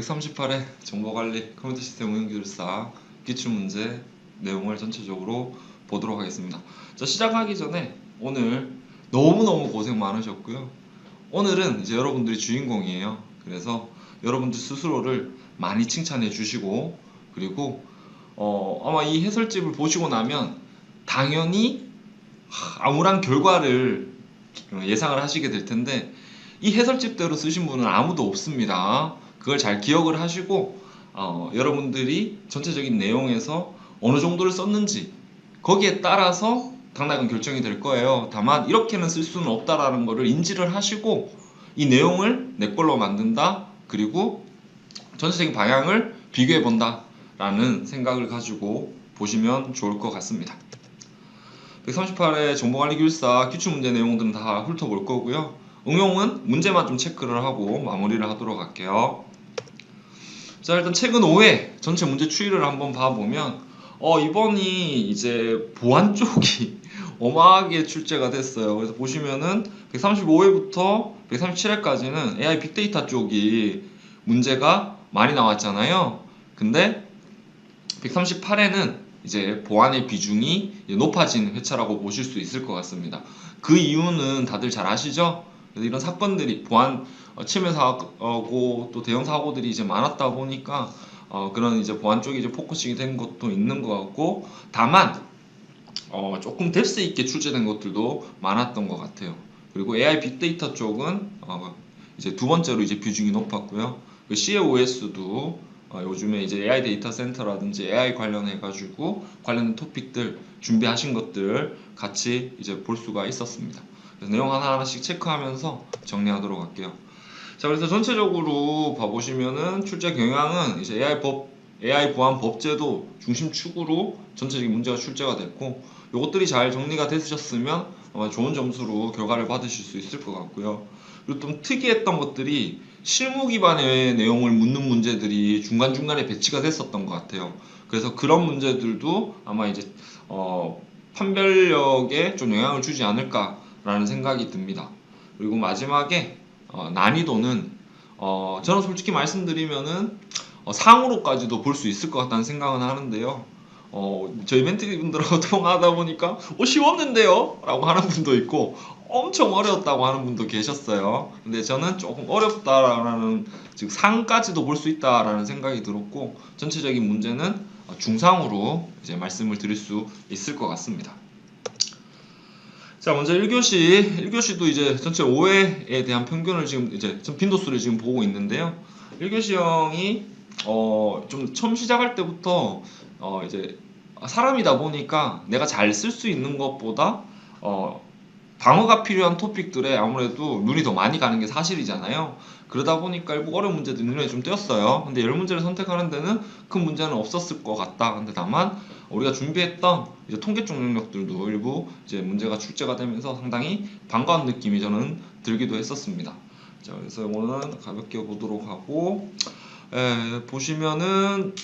138회 정보관리 컴퓨터 시스템 운영기술사 기출문제 내용을 전체적으로 보도록 하겠습니다. 자, 시작하기 전에 오늘 너무너무 고생 많으셨고요. 오늘은 이제 여러분들이 주인공이에요. 그래서 여러분들 스스로를 많이 칭찬해 주시고, 그리고 아마 이 해설집을 보시고 나면 당연히 암울한 결과를 예상을 하시게 될 텐데, 이 해설집대로 쓰신 분은 아무도 없습니다. 그걸 잘 기억을 하시고 여러분들이 전체적인 내용에서 어느 정도를 썼는지 거기에 따라서 당락은 결정이 될 거예요. 다만 이렇게는 쓸 수는 없다라는 것을 인지를 하시고 이 내용을 내 걸로 만든다, 그리고 전체적인 방향을 비교해 본다 라는 생각을 가지고 보시면 좋을 것 같습니다. 138회 정보관리기술사 기출문제 내용들은 다 훑어볼 거고요. 응용은 문제만 좀 체크를 하고 마무리를 하도록 할게요. 자, 일단 최근 5회 전체 문제 추이를 한번 봐보면 이번이 이제 보안 쪽이 어마하게 출제가 됐어요. 그래서 보시면은 135회부터 137회까지는 AI 빅데이터 쪽이 문제가 많이 나왔잖아요. 근데 138회는 이제 보안의 비중이 높아진 회차라고 보실 수 있을 것 같습니다. 그 이유는 다들 잘 아시죠? 이런 사건들이 보안 침해 사고 또 대형 사고들이 이제 많았다 보니까 그런 이제 보안 쪽이 이제 포커싱이 된 것도 있는 것 같고, 다만 조금 뎁스 있게 출제된 것들도 많았던 것 같아요. 그리고 AI 빅데이터 쪽은 이제 두 번째로 이제 비중이 높았고요. 그 CAOS도 요즘에 이제 AI 데이터 센터라든지 AI 관련해가지고 관련된 토픽들 준비하신 것들 같이 이제 볼 수가 있었습니다. 그래서 내용 하나하나씩 체크하면서 정리하도록 할게요. 자, 그래서 전체적으로 봐보시면은 출제 경향은 이제 AI 보안 법제도 중심축으로 전체적인 문제가 출제가 됐고, 요것들이 잘 정리가 되셨으면 아마 좋은 점수로 결과를 받으실 수 있을 것 같고요. 그리고 좀 특이했던 것들이 실무 기반의 내용을 묻는 문제들이 중간중간에 배치가 됐었던 것 같아요. 그래서 그런 문제들도 아마 이제 판별력에 좀 영향을 주지 않을까라는 생각이 듭니다. 그리고 마지막에 난이도는 저는 솔직히 말씀드리면은 상으로까지도 볼 수 있을 것 같다는 생각은 하는데요. 저희 멘티분들하고 통화하다 보니까 쉬웠는데요? 라고 하는 분도 있고 엄청 어려웠다고 하는 분도 계셨어요. 근데 저는 조금 어렵다라는, 즉 상까지도 볼 수 있다라는 생각이 들었고, 전체적인 문제는 중상으로 이제 말씀을 드릴 수 있을 것 같습니다. 자, 먼저 1교시도 이제 전체 5회에 대한 평균을 지금 이제 빈도수를 지금 보고 있는데요. 1교시형이 좀 처음 시작할 때부터 이제 사람이다 보니까 내가 잘 쓸 수 있는 것보다 방어가 필요한 토픽들에 아무래도 눈이 더 많이 가는 게 사실이잖아요. 그러다 보니까 일부 어려운 문제들이 눈에 좀 띄었어요. 근데 열 문제를 선택하는 데는 큰 문제는 없었을 것 같다. 근데 다만 우리가 준비했던 이제 통계 쪽 영역들도 일부 이제 문제가 출제가 되면서 상당히 반가운 느낌이 저는 들기도 했었습니다. 자, 그래서 오늘은 가볍게 보도록 하고, 보시면은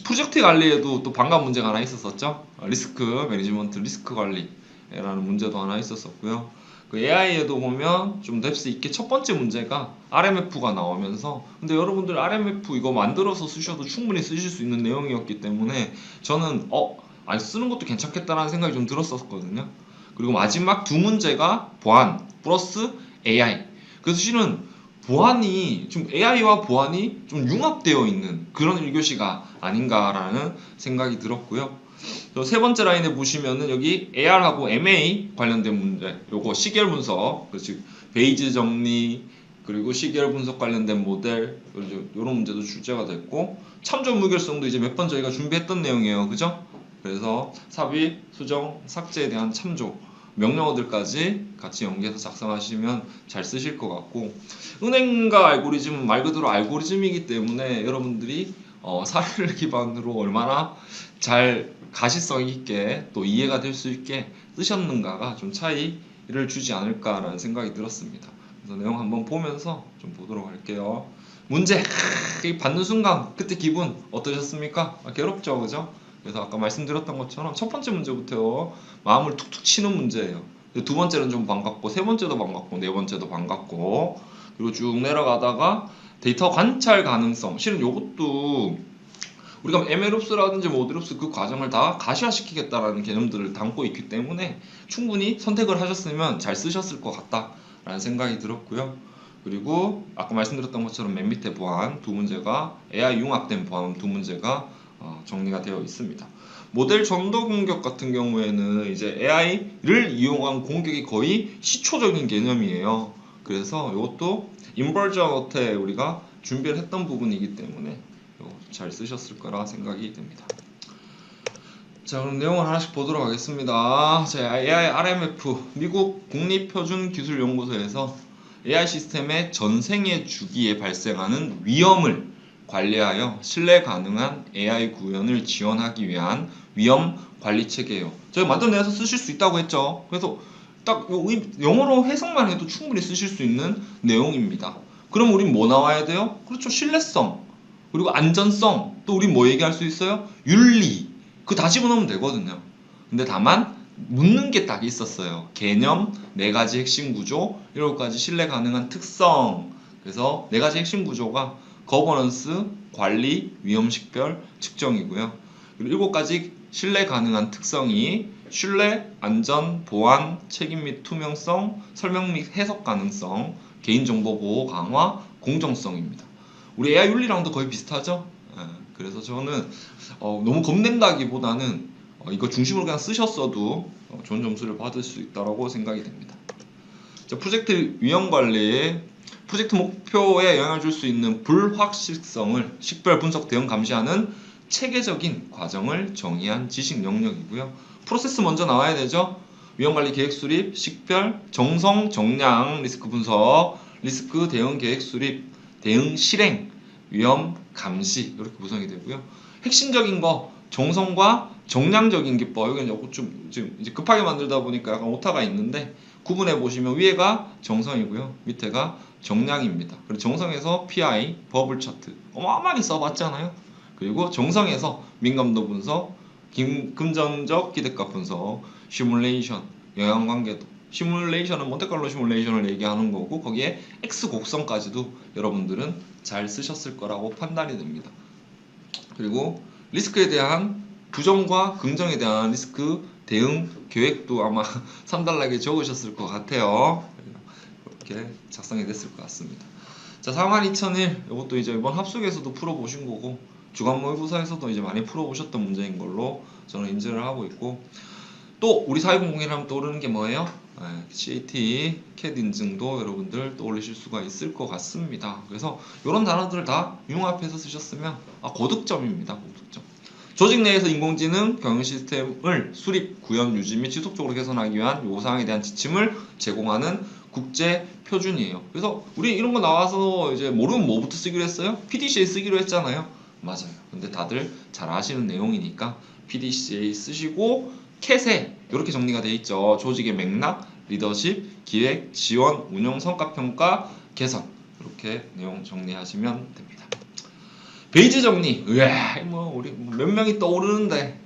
프로젝트 관리에도 또 반가운 문제가 하나 있었었죠. 리스크 매니지먼트, 리스크 관리라는 문제도 하나 있었었고요. 그 AI에도 보면 좀 뎁스 있게 첫 번째 문제가 RMF가 나오면서, 근데 여러분들 RMF 이거 만들어서 쓰셔도 충분히 쓰실 수 있는 내용이었기 때문에 저는 안 쓰는 것도 괜찮겠다라는 생각이 좀 들었었거든요. 그리고 마지막 두 문제가 보안 플러스 AI. 그래서 실은 보안이 좀 AI와 보안이 좀 융합되어 있는 그런 1교시가 아닌가라는 생각이 들었고요. 세 번째 라인에 보시면은 여기 AR하고 MA 관련된 문제, 요거 시계열 분석, 즉 베이지 정리, 그리고 시계열 분석 관련된 모델, 이런 문제도 출제가 됐고, 참조 무결성도 이제 몇 번 저희가 준비했던 내용이에요, 그죠? 그래서 삽입, 수정, 삭제에 대한 참조 명령어들까지 같이 연계해서 작성하시면 잘 쓰실 것 같고, 은행과 알고리즘은 말 그대로 알고리즘이기 때문에 여러분들이 사례를 기반으로 얼마나 잘 가시성 있게 또 이해가 될 수 있게 쓰셨는가가 좀 차이를 주지 않을까라는 생각이 들었습니다. 그래서 내용 한번 보면서 좀 보도록 할게요. 문제 받는 순간 그때 기분 어떠셨습니까? 괴롭죠, 그죠? 그래서 아까 말씀드렸던 것처럼 첫 번째 문제부터 마음을 툭툭 치는 문제예요. 두 번째는 좀 반갑고, 세 번째도 반갑고, 네 번째도 반갑고, 그리고 쭉 내려가다가 데이터 관찰 가능성. 실은 요것도 우리가 MLOps라든지 모듈옵스 그 과정을 다 가시화시키겠다라는 개념들을 담고 있기 때문에 충분히 선택을 하셨으면 잘 쓰셨을 것 같다라는 생각이 들었고요. 그리고 아까 말씀드렸던 것처럼 맨 밑에 보안 두 문제가 AI 융합된 보안 두 문제가 정리가 되어 있습니다. 모델 전도 공격 같은 경우에는 이제 AI를 이용한 공격이 거의 시초적인 개념이에요. 그래서 이것도 인버전 어택 우리가 준비를 했던 부분이기 때문에 잘 쓰셨을 거라 생각이 됩니다. 자, 그럼 내용을 하나씩 보도록 하겠습니다. 자, AI RMF 미국 국립표준기술연구소에서 AI 시스템의 전생의 주기에 발생하는 위험을 관리하여 신뢰 가능한 AI 구현을 지원하기 위한 위험 관리 체계예요. 저희 만들어내서 쓰실 수 있다고 했죠. 그래서 딱 영어로 해석만 해도 충분히 쓰실 수 있는 내용입니다. 그럼 우린 뭐 나와야 돼요? 그렇죠. 신뢰성, 그리고 안전성, 또 우린 뭐 얘기할 수 있어요? 윤리. 그거 다 집어넣으면 되거든요. 근데 다만 묻는 게 딱 있었어요. 개념, 네 가지 핵심 구조, 7가지 신뢰 가능한 특성. 그래서 네 가지 핵심 구조가 거버넌스, 관리, 위험 식별, 측정이고요. 그리고 7가지 신뢰 가능한 특성이 신뢰, 안전, 보안, 책임 및 투명성, 설명 및 해석 가능성, 개인정보 보호 강화, 공정성입니다. 우리 AI 윤리랑도 거의 비슷하죠? 그래서 저는 너무 겁낸다기보다는 이거 중심으로 그냥 쓰셨어도 좋은 점수를 받을 수 있다고 생각이 됩니다. 자, 프로젝트 위험 관리, 프로젝트 목표에 영향을 줄 수 있는 불확실성을 식별, 분석, 대응, 감시하는 체계적인 과정을 정의한 지식 영역이고요. 프로세스 먼저 나와야 되죠. 위험관리 계획 수립, 식별, 정성, 정량, 리스크 분석, 리스크 대응 계획 수립, 대응 실행, 위험 감시 이렇게 구성이 되고요. 핵심적인 거 정성과 정량적인 기법, 여기는 좀 지금 이제 급하게 만들다 보니까 약간 오타가 있는데 구분해 보시면 위에가 정성이고요, 밑에가 정량입니다. 그리고 정성에서 PI 버블 차트 어마어마하게 써봤잖아요. 그리고 정성에서 민감도 분석, 금전적 기대값 분석, 시뮬레이션, 영향관계도. 시뮬레이션은 몬테칼로 시뮬레이션을 얘기하는 거고 거기에 X 곡선까지도 여러분들은 잘 쓰셨을 거라고 판단이 됩니다. 그리고 리스크에 대한 부정과 긍정에 대한 리스크 대응 계획도 아마 3단락에 적으셨을 것 같아요. 이렇게 작성이 됐을 것 같습니다. 자, 42,001 이것도 이제 이번 합숙에서도 풀어보신 거고 주간 모의고사에서도 이제 많이 풀어보셨던 문제인 걸로 저는 인지를 하고 있고, 또 우리 4200이라 하면 떠오르는 게 뭐예요? CAT, CAT 인증도 여러분들 떠올리실 수가 있을 것 같습니다. 그래서 이런 단어들을 다 융합해서 쓰셨으면 고득점입니다. 고득점. 조직 내에서 인공지능 경영 시스템을 수립, 구현, 유지 및 지속적으로 개선하기 위한 요구사항에 대한 지침을 제공하는 국제 표준이에요. 그래서 우리 이런 거 나와서 이제 모르면 뭐부터 쓰기로 했어요? PDCA 쓰기로 했잖아요. 맞아요. 근데 다들 잘 아시는 내용이니까 PDCA 쓰시고 캣에 이렇게 정리가 되어 있죠. 조직의 맥락, 리더십, 기획, 지원, 운영, 성과평가, 개선 이렇게 내용 정리하시면 됩니다. 베이지 정리, 우리 몇 명이 떠오르는데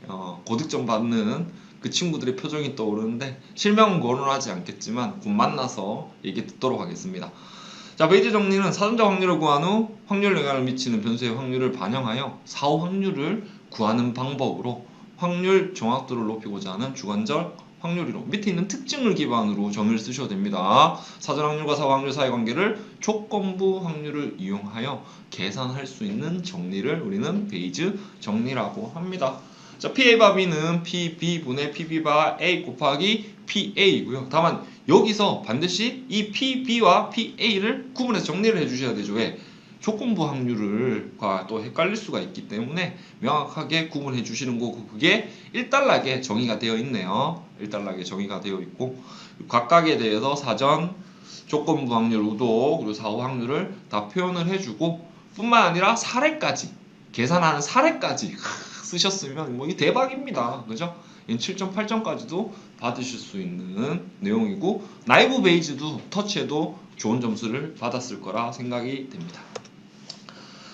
고득점 받는 그 친구들의 표정이 떠오르는데 실명은 거론하지 않겠지만 곧 만나서 얘기 듣도록 하겠습니다. 자, 베이지 정리는 사전적 확률을 구한 후 확률 영향을 미치는 변수의 확률을 반영하여 사후 확률을 구하는 방법으로 확률 정확도를 높이고자 하는 주관적 확률이론, 밑에 있는 특징을 기반으로 정의를 쓰셔도 됩니다. 사전 확률과 사후 확률 사이 관계를 조건부 확률을 이용하여 계산할 수 있는 정리를 우리는 베이지 정리라고 합니다. 자, PA 바 B는 PB분의 PB 바 A 곱하기 PA이고요. 다만 여기서 반드시 이 PB와 PA를 구분해서 정리를 해주셔야 되죠. 왜? 조건부 확률과 또 헷갈릴 수가 있기 때문에 명확하게 구분해 주시는 거고, 그게 1단락에 정의가 되어 있네요. 1단락에 정의가 되어 있고 각각에 대해서 사전 조건부 확률 우도 그리고 사후 확률을 다 표현을 해주고 뿐만 아니라 사례까지 계산하는 사례까지 쓰셨으면 뭐 이게 대박입니다. 그죠? 7.8점까지도 받으실 수 있는 내용이고 라이브 베이지도 터치해도 좋은 점수를 받았을 거라 생각이 됩니다.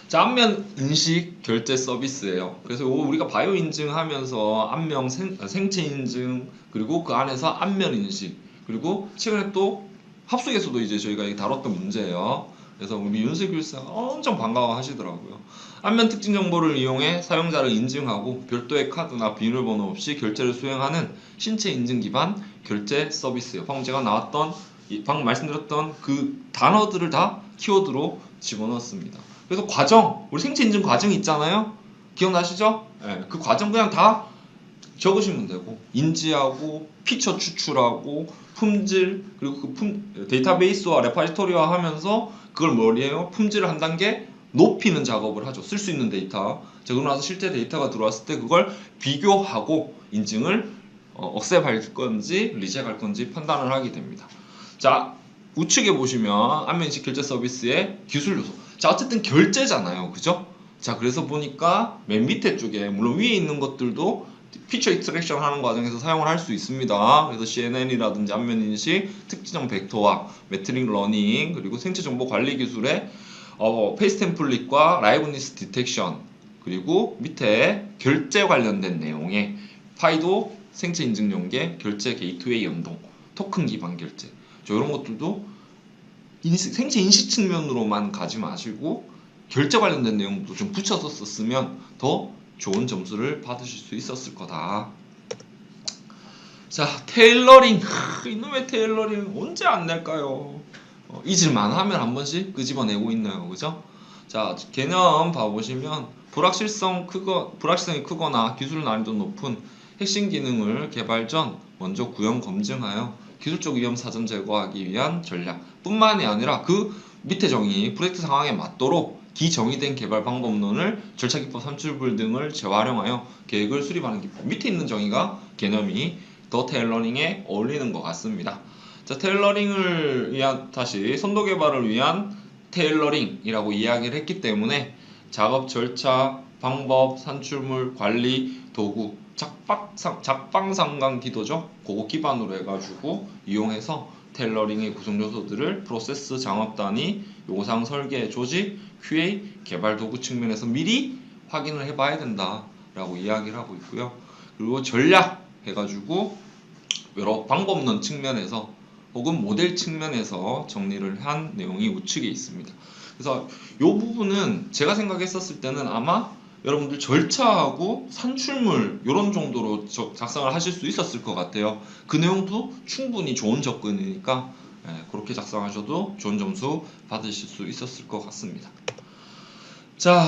자, 안면 인식 결제 서비스예요. 그래서 우리가 바이오 인증하면서 안면 생체 인증 그리고 그 안에서 안면 인식 그리고 최근에 또 합숙에서도 이제 저희가 다뤘던 문제예요. 그래서 우리 윤슬 교수가 엄청 반가워하시더라고요. 안면 특징 정보를 이용해 사용자를 인증하고 별도의 카드나 비밀번호 없이 결제를 수행하는 신체 인증 기반 결제 서비스예요. 방금 제가 나왔던 방금 말씀드렸던 그 단어들을 다 키워드로 집어넣었습니다. 그래서 과정, 우리 생체 인증 과정이 있잖아요. 기억나시죠? 네, 그 과정 그냥 다 적으시면 되고, 인지하고 피처 추출하고 품질, 그리고 그 데이터베이스와 레파지토리화 하면서 그걸 뭐예요? 품질을 한 단계 높이는 작업을 하죠. 쓸 수 있는 데이터. 자, 그러고 나서 실제 데이터가 들어왔을 때 그걸 비교하고 인증을 억셉할 건지 리젝할 건지 판단을 하게 됩니다. 자, 우측에 보시면 안면인식 결제 서비스의 기술 요소. 자, 어쨌든 결제잖아요. 그죠? 자, 그래서 보니까 맨 밑에 쪽에 물론 위에 있는 것들도 피처 익스트랙션 하는 과정에서 사용을 할 수 있습니다. 그래서 CNN이라든지 안면인식, 특징형 벡터와 매트릭 러닝, 그리고 생체 정보 관리 기술의 페이스 템플릿과 라이브니스 디텍션, 그리고 밑에 결제 관련된 내용의 파이도 생체 인증 연계, 결제 게이트웨이 연동, 토큰 기반 결제. 이런 것들도 생체 인식 측면으로만 가지 마시고 결제 관련된 내용도 좀 붙여서 썼으면 더 좋은 점수를 받으실 수 있었을 거다. 자, 테일러링. 이놈의 테일러링 언제 안 낼까요? 잊을만 하면 한 번씩 끄집어내고 있나요? 그죠? 자, 개념 봐보시면 불확실성이 크거나 기술 난이도 높은 핵심 기능을 개발 전 먼저 구현 검증하여 기술적 위험 사전 제거하기 위한 전략 뿐만이 아니라 그 밑에 정의, 프로젝트 상황에 맞도록 기정의된 개발 방법론을 절차 기법 산출물 등을 재활용하여 계획을 수립하는 기법. 밑에 있는 정의가 개념이 더 테일러링에 어울리는 것 같습니다. 자, 테일러링을 위한 다시 선도 개발을 위한 테일러링이라고 이야기를 했기 때문에 작업 절차, 방법, 산출물, 관리, 도구, 작방상관 기도죠. 그거 기반으로 해가지고 이용해서 테일러링의 구성 요소들을 프로세스, 작업 단위, 요구사항 설계, 조직, QA, 개발 도구 측면에서 미리 확인을 해봐야 된다라고 이야기를 하고 있고요. 그리고 전략 해가지고 여러 방법론 측면에서 혹은 모델 측면에서 정리를 한 내용이 우측에 있습니다. 그래서 이 부분은 제가 생각했었을 때는 아마 여러분들 절차하고 산출물 이런 정도로 작성을 하실 수 있었을 것 같아요. 그 내용도 충분히 좋은 접근이니까 그렇게 작성하셔도 좋은 점수 받으실 수 있었을 것 같습니다. 자,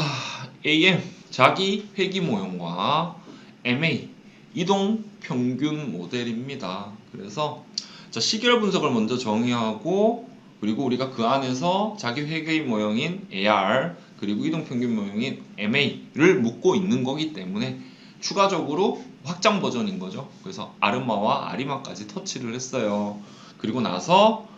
AM 자기 회귀 모형과 MA 이동 평균 모델입니다. 그래서 자, 시결 분석을 먼저 정의하고 그리고 우리가 그 안에서 자기 회귀 모형인 AR 그리고 이동 평균 모형인 MA를 묻고 있는 거기 때문에 추가적으로 확장 버전인 거죠. 그래서 아르마와 아리마까지 터치를 했어요. 그리고 나서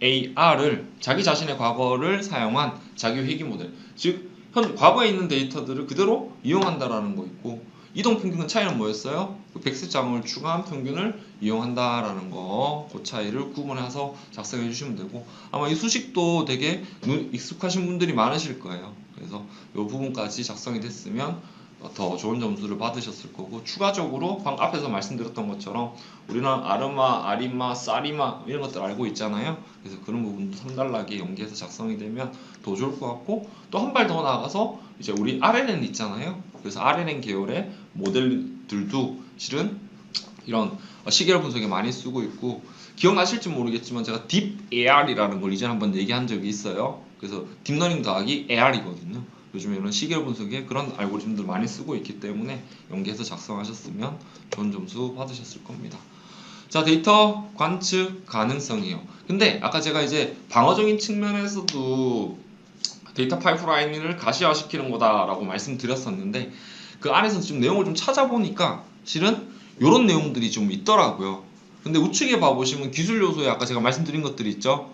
AR을 자기 자신의 과거를 사용한 자기 회귀 모델, 즉 과거에 있는 데이터들을 그대로 이용한다라는 거 있고, 이동 평균 차이는 뭐였어요? 백색장을 추가한 평균을 이용한다라는 거, 그 차이를 구분해서 작성해 주시면 되고, 아마 이 수식도 되게 익숙하신 분들이 많으실 거예요. 그래서 이 부분까지 작성이 됐으면 더 좋은 점수를 받으셨을 거고, 추가적으로 방금 앞에서 말씀드렸던 것처럼 우리는 아르마, 아리마, 사리마 이런 것들 알고 있잖아요. 그래서 그런 부분도 상달나게 연계해서 작성이 되면 더 좋을 것 같고, 또 한 발 더 나가서 이제 우리 RNN 있잖아요. 그래서 RNN 계열의 모델들도 실은 이런 시계열 분석에 많이 쓰고 있고, 기억나실지 모르겠지만 제가 딥 AR이라는 걸 이전에 한번 얘기한 적이 있어요. 그래서 딥러닝 더하기 AR이거든요. 요즘에 이런 시계열 분석에 그런 알고리즘들 많이 쓰고 있기 때문에 연계해서 작성하셨으면 좋은 점수 받으셨을 겁니다. 자, 데이터 관측 가능성이요. 근데 아까 제가 이제 방어적인 측면에서도 데이터 파이프라인을 가시화시키는 거다라고 말씀드렸었는데, 그 안에서 좀 내용을 좀 찾아보니까 실은 이런 내용들이 좀 있더라고요. 근데 우측에 봐보시면 기술 요소에 아까 제가 말씀드린 것들이 있죠.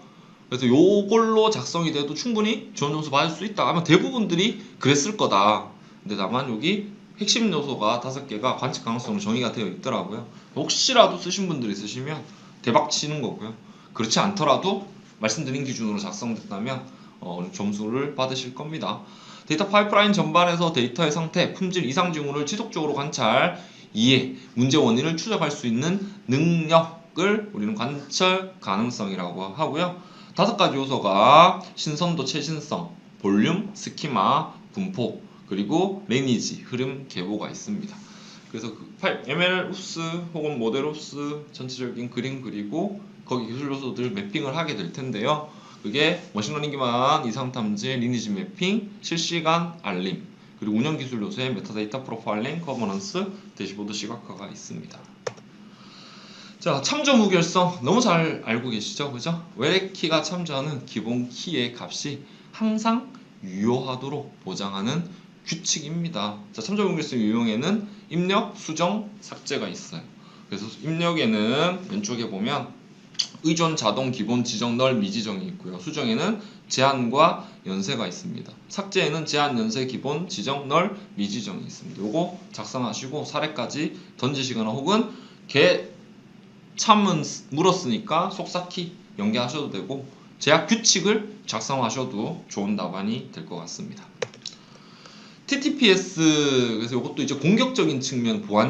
그래서 요걸로 작성이 돼도 충분히 좋은 점수 받을 수 있다 하면 대부분들이 그랬을 거다. 근데 다만 여기 핵심 요소가 5개가 관측 가능성으로 정의가 되어 있더라고요. 혹시라도 쓰신 분들 있으시면 대박 치는 거고요. 그렇지 않더라도 말씀드린 기준으로 작성됐다면 점수를 받으실 겁니다. 데이터 파이프라인 전반에서 데이터의 상태, 품질, 이상 징후를 지속적으로 관찰, 이해, 문제 원인을 추적할 수 있는 능력, 을 우리는 관철 가능성이라고 하고요. 5가지 요소가 신선도, 최신성, 볼륨, 스키마, 분포, 그리고 리니지, 흐름, 계보가 있습니다. 그래서 ML 흡수 혹은 모델 흡수 전체적인 그림 그리고 거기 기술 요소들 매핑을 하게 될 텐데요. 그게 머신러닝 기반 이상 탐지, 리니지 매핑, 실시간 알림, 그리고 운영 기술 요소의 메타데이터 프로파일링, 거버넌스, 대시보드 시각화가 있습니다. 자, 참조 무결성 너무 잘 알고 계시죠? 그죠? 외래키가 참조하는 기본 키의 값이 항상 유효하도록 보장하는 규칙입니다. 자, 참조 무결성 유형에는 입력, 수정, 삭제가 있어요. 그래서 입력에는 왼쪽에 보면 의존, 자동, 기본, 지정, 널, 미지정이 있고요. 수정에는 제한과 연세가 있습니다. 삭제에는 제한, 연세, 기본, 지정, 널, 미지정이 있습니다. 요거 작성하시고 사례까지 던지시거나 혹은 참은 물었으니까 속삭히 연계하셔도 되고 제약 규칙을 작성하셔도 좋은 답안이 될 것 같습니다. TTPS, 그래서 이것도 이제 공격적인 측면 보안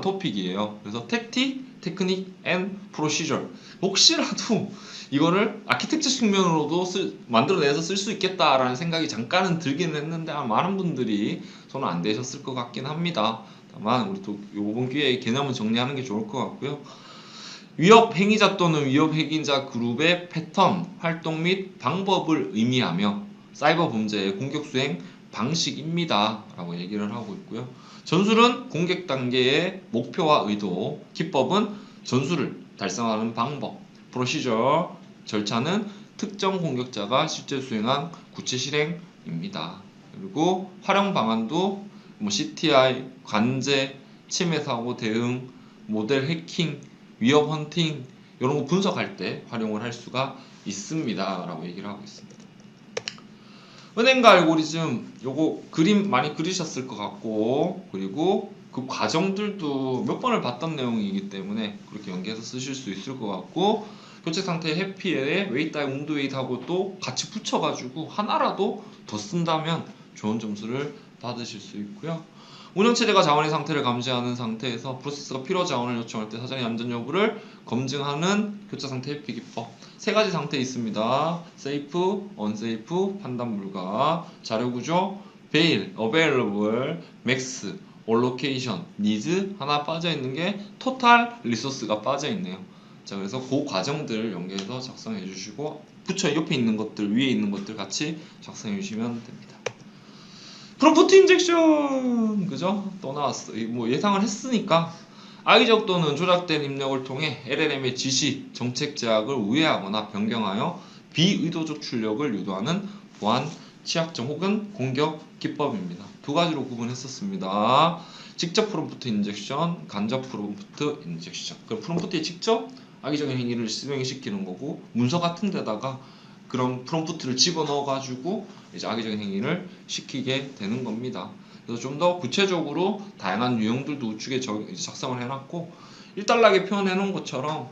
토픽이에요. 그래서 택티, 테크닉, 앤 프로시저. 혹시라도 이거를 아키텍처 측면으로도 만들어내서 쓸 수 있겠다라는 생각이 잠깐은 들긴 했는데 많은 분들이 손은 안 대셨을 것 같긴 합니다. 다만 우리 또 이번 기회에 개념을 정리하는 게 좋을 것 같고요. 위협 행위자 또는 위협 행위자 그룹의 패턴, 활동 및 방법을 의미하며 사이버 범죄의 공격 수행 방식입니다 라고 얘기를 하고 있고요. 전술은 공격 단계의 목표와 의도, 기법은 전술을 달성하는 방법, 프로시저, 절차는 특정 공격자가 실제 수행한 구체 실행입니다. 그리고 활용 방안도 CTI, 관제, 침해 사고 대응, 모델 해킹, 위협 헌팅 이런 거 분석할 때 활용을 할 수가 있습니다 라고 얘기를 하고 있습니다. 은행가 알고리즘 요거 그림 많이 그리셨을 것 같고 그리고 그 과정들도 몇 번을 봤던 내용이기 때문에 그렇게 연계해서 쓰실 수 있을 것 같고 교체 상태 해피에 웨이트, 웅드 웨이트하고 또 같이 붙여가지고 하나라도 더 쓴다면 좋은 점수를 받으실 수 있고요. 운영체제가 자원의 상태를 감지하는 상태에서 프로세스가 필요 자원을 요청할 때 사전의 안전 여부를 검증하는 교차 상태 회피 기법 3가지 상태 있습니다. 세이프, 언세이프, 판단 불가, 자료 구조, 베일, 어베일러블, 맥스, 올로케이션, 니즈 하나 빠져 있는 게 토탈 리소스가 빠져 있네요. 자, 그래서 그 과정들 연계해서 작성해 주시고 붙여 옆에 있는 것들, 위에 있는 것들 같이 작성해 주시면 됩니다. 프롬프트 인젝션 그죠? 또 나왔어. 뭐 예상을 했으니까 악의적 또는 조작된 입력을 통해 LLM의 지시, 정책 제약을 우회하거나 변경하여 비의도적 출력을 유도하는 보안 취약점 혹은 공격 기법입니다. 2가지로 구분했었습니다. 직접 프롬프트 인젝션, 간접 프롬프트 인젝션. 그럼 프롬프트에 직접 악의적인 행위를 실행시키는 거고 문서 같은 데다가 그런 프롬프트를 집어넣어 가지고 이제 악의적인 행위를 시키게 되는 겁니다. 그래서 좀 더 구체적으로 다양한 유형들도 우측에 작성을 해놨고 1단락에 표현해 놓은 것처럼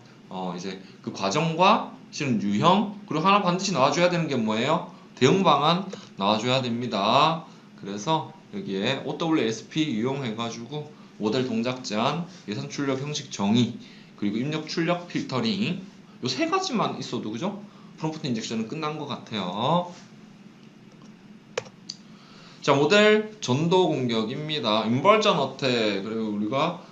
이제 그 과정과 실은 유형 그리고 하나 반드시 나와줘야 되는 게 뭐예요? 대응 방안 나와줘야 됩니다. 그래서 여기에 OWSP 이용해가지고 모델 동작 제한, 예산 출력 형식 정의, 그리고 입력 출력 필터링 이 3가지만 있어도 그죠? 프롬프트 인젝션은 끝난 것 같아요. 자, 모델 전도 공격입니다. 인버전 어택. 그리고 우리가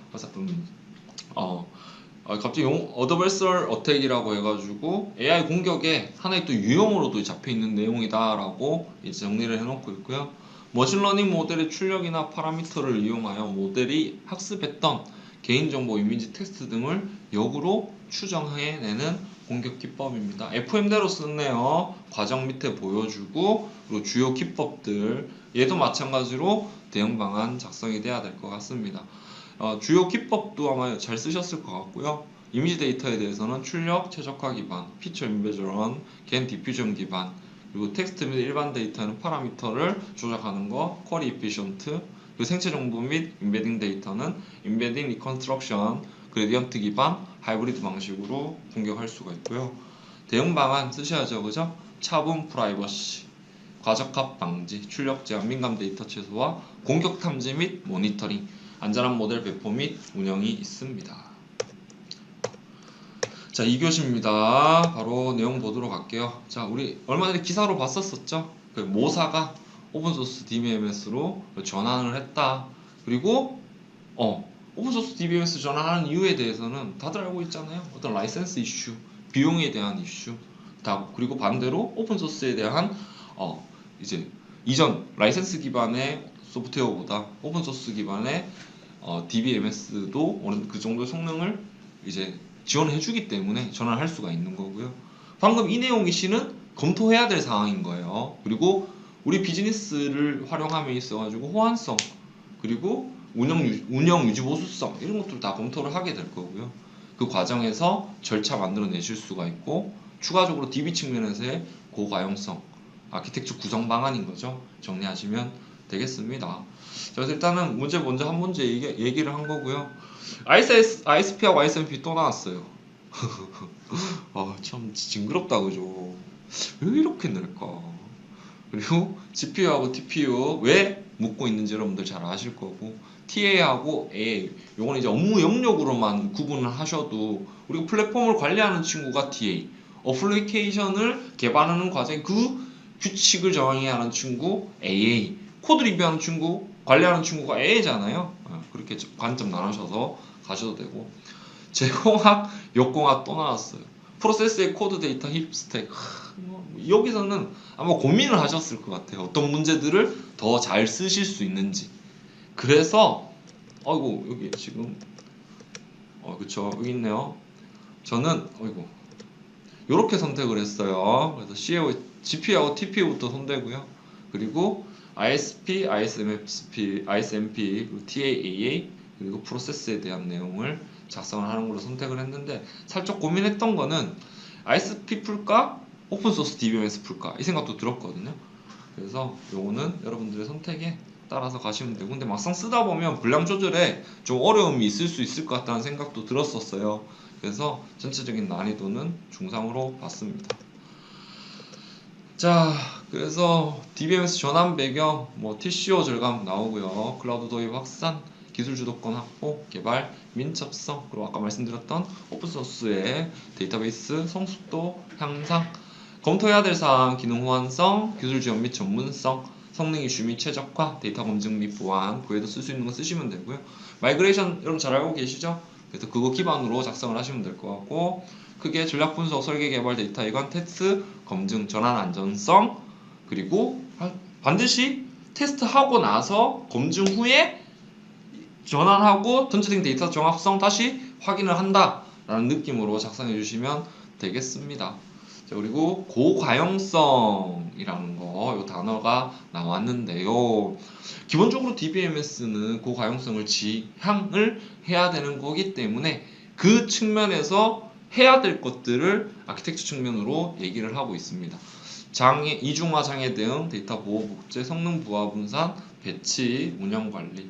갑자기 어드버설 어택이라고 해가지고 AI 공격의 하나의 또 유형으로도 잡혀 있는 내용이다라고 이제 정리를 해놓고 있고요. 머신러닝 모델의 출력이나 파라미터를 이용하여 모델이 학습했던 개인정보, 이미지, 텍스트 등을 역으로 추정해내는 공격 기법입니다. FM대로 썼네요. 과정 밑에 보여주고 그리고 주요 기법들 얘도 마찬가지로 대응 방안 작성이 돼야 될 것 같습니다. 주요 기법도 아마 잘 쓰셨을 것 같고요. 이미지 데이터에 대해서는 출력, 최적화 기반, 피처 인베저런, 겐 디퓨전 기반, 그리고 텍스트 및 일반 데이터는 파라미터를 조작하는 거, 쿼리 이피션트, 그리고 생체 정보 및 인베딩 데이터는 인베딩 리컨스트럭션, 그레디언트 기반, 하이브리드 방식으로 공격할 수가 있고요. 대응 방안 쓰셔야죠, 그죠? 차분 프라이버시, 과적합 방지, 출력 제한, 민감 데이터 최소화, 공격 탐지 및 모니터링, 안전한 모델 배포 및 운영이 있습니다. 자, 2교시입니다. 바로 내용 보도록 할게요. 자, 우리 얼마 전에 기사로 봤었었죠? 그 모사가 오픈소스 DBMS로 전환을 했다. 그리고 오픈소스 DBMS 전환하는 이유에 대해서는 다들 알고 있잖아요. 어떤 라이센스 이슈, 비용에 대한 이슈, 다 그리고 반대로 오픈소스에 대한 이제 이전 라이센스 기반의 소프트웨어보다 오픈소스 기반의 DBMS도 어느 그 정도의 성능을 이제 지원해주기 때문에 전환할 수가 있는 거고요. 방금 이 내용이 씨는 검토해야 될 사항인 거예요. 그리고 우리 비즈니스를 활용함에 있어가지고 호환성 그리고 운영 유지 보수성 이런 것들 다 검토를 하게 될 거고요. 그 과정에서 절차 만들어 내실 수가 있고 추가적으로 DB 측면에서의 고가용성 아키텍처 구성 방안인 거죠. 정리하시면 되겠습니다. 자, 그래서 일단은 문제 먼저 한 문제 얘기를 한 거고요. ISP하고 ISMP 또 나왔어요. 참 징그럽다 그죠? 왜 이렇게 낼까? 그리고 GPU하고 TPU 왜 묶고 있는지 여러분들 잘 아실 거고 TA하고 AA 요건 이제 업무 영역으로만 구분을 하셔도 우리가 플랫폼을 관리하는 친구가 TA 어플리케이션을 개발하는 과정에 그 규칙을 정해야 하는 친구 AA 코드 리뷰하는 친구 관리하는 친구가 AA잖아요. 그렇게 관점 나누셔서 가셔도 되고 제공학, 역공학 또 나왔어요. 프로세스의 코드 데이터 힙 스택 여기서는 아마 고민을 하셨을 것 같아요. 어떤 문제들을 더 잘 쓰실 수 있는지. 그래서 아이고 여기 지금 그쵸 여기 있네요. 저는 요렇게 선택을 했어요. 그래서 GP하고 TPU부터 선택고요. 그리고 ISP, ISMP, 그리고 TAAA 그리고 프로세스에 대한 내용을 작성을 하는 걸로 선택을 했는데 살짝 고민했던 거는 ISP 풀까? 오픈소스 DBMS 풀까? 이 생각도 들었거든요. 그래서 요거는 여러분들의 선택에 따라서 가시면 되고 근데 막상 쓰다 보면 분량 조절에 좀 어려움이 있을 수 있을 것 같다는 생각도 들었었어요. 그래서 전체적인 난이도는 중상으로 봤습니다. 자, 그래서 DBMS 전환 배경, TCO 절감 나오고요. 클라우드 도입 확산, 기술 주도권 확보, 개발, 민첩성, 그리고 아까 말씀드렸던 오픈소스의 데이터베이스 성숙도 향상, 검토해야 될 사항, 기능 호환성, 기술 지원 및 전문성, 성능 이슈 및 최적화, 데이터 검증 및 보안, 그 외에도 쓸 수 있는 거 쓰시면 되고요. 마이그레이션 여러분 잘 알고 계시죠? 그래서 그거 기반으로 작성을 하시면 될 것 같고 크게 전략 분석, 설계, 개발, 데이터 이관, 테스트, 검증, 전환 안전성 그리고 반드시 테스트하고 나서 검증 후에 전환하고 전체적인 데이터 정확성 다시 확인을 한다라는 느낌으로 작성해 주시면 되겠습니다. 자, 그리고 고가용성이라는 요 단어가 나왔는데요. 기본적으로 DBMS는 고가용성을 지향을 해야 되는 거기 때문에 그 측면에서 해야 될 것들을 아키텍처 측면으로 얘기를 하고 있습니다. 장애, 이중화 장애 대응, 데이터 보호 복제, 성능 부하 분산, 배치, 운영 관리.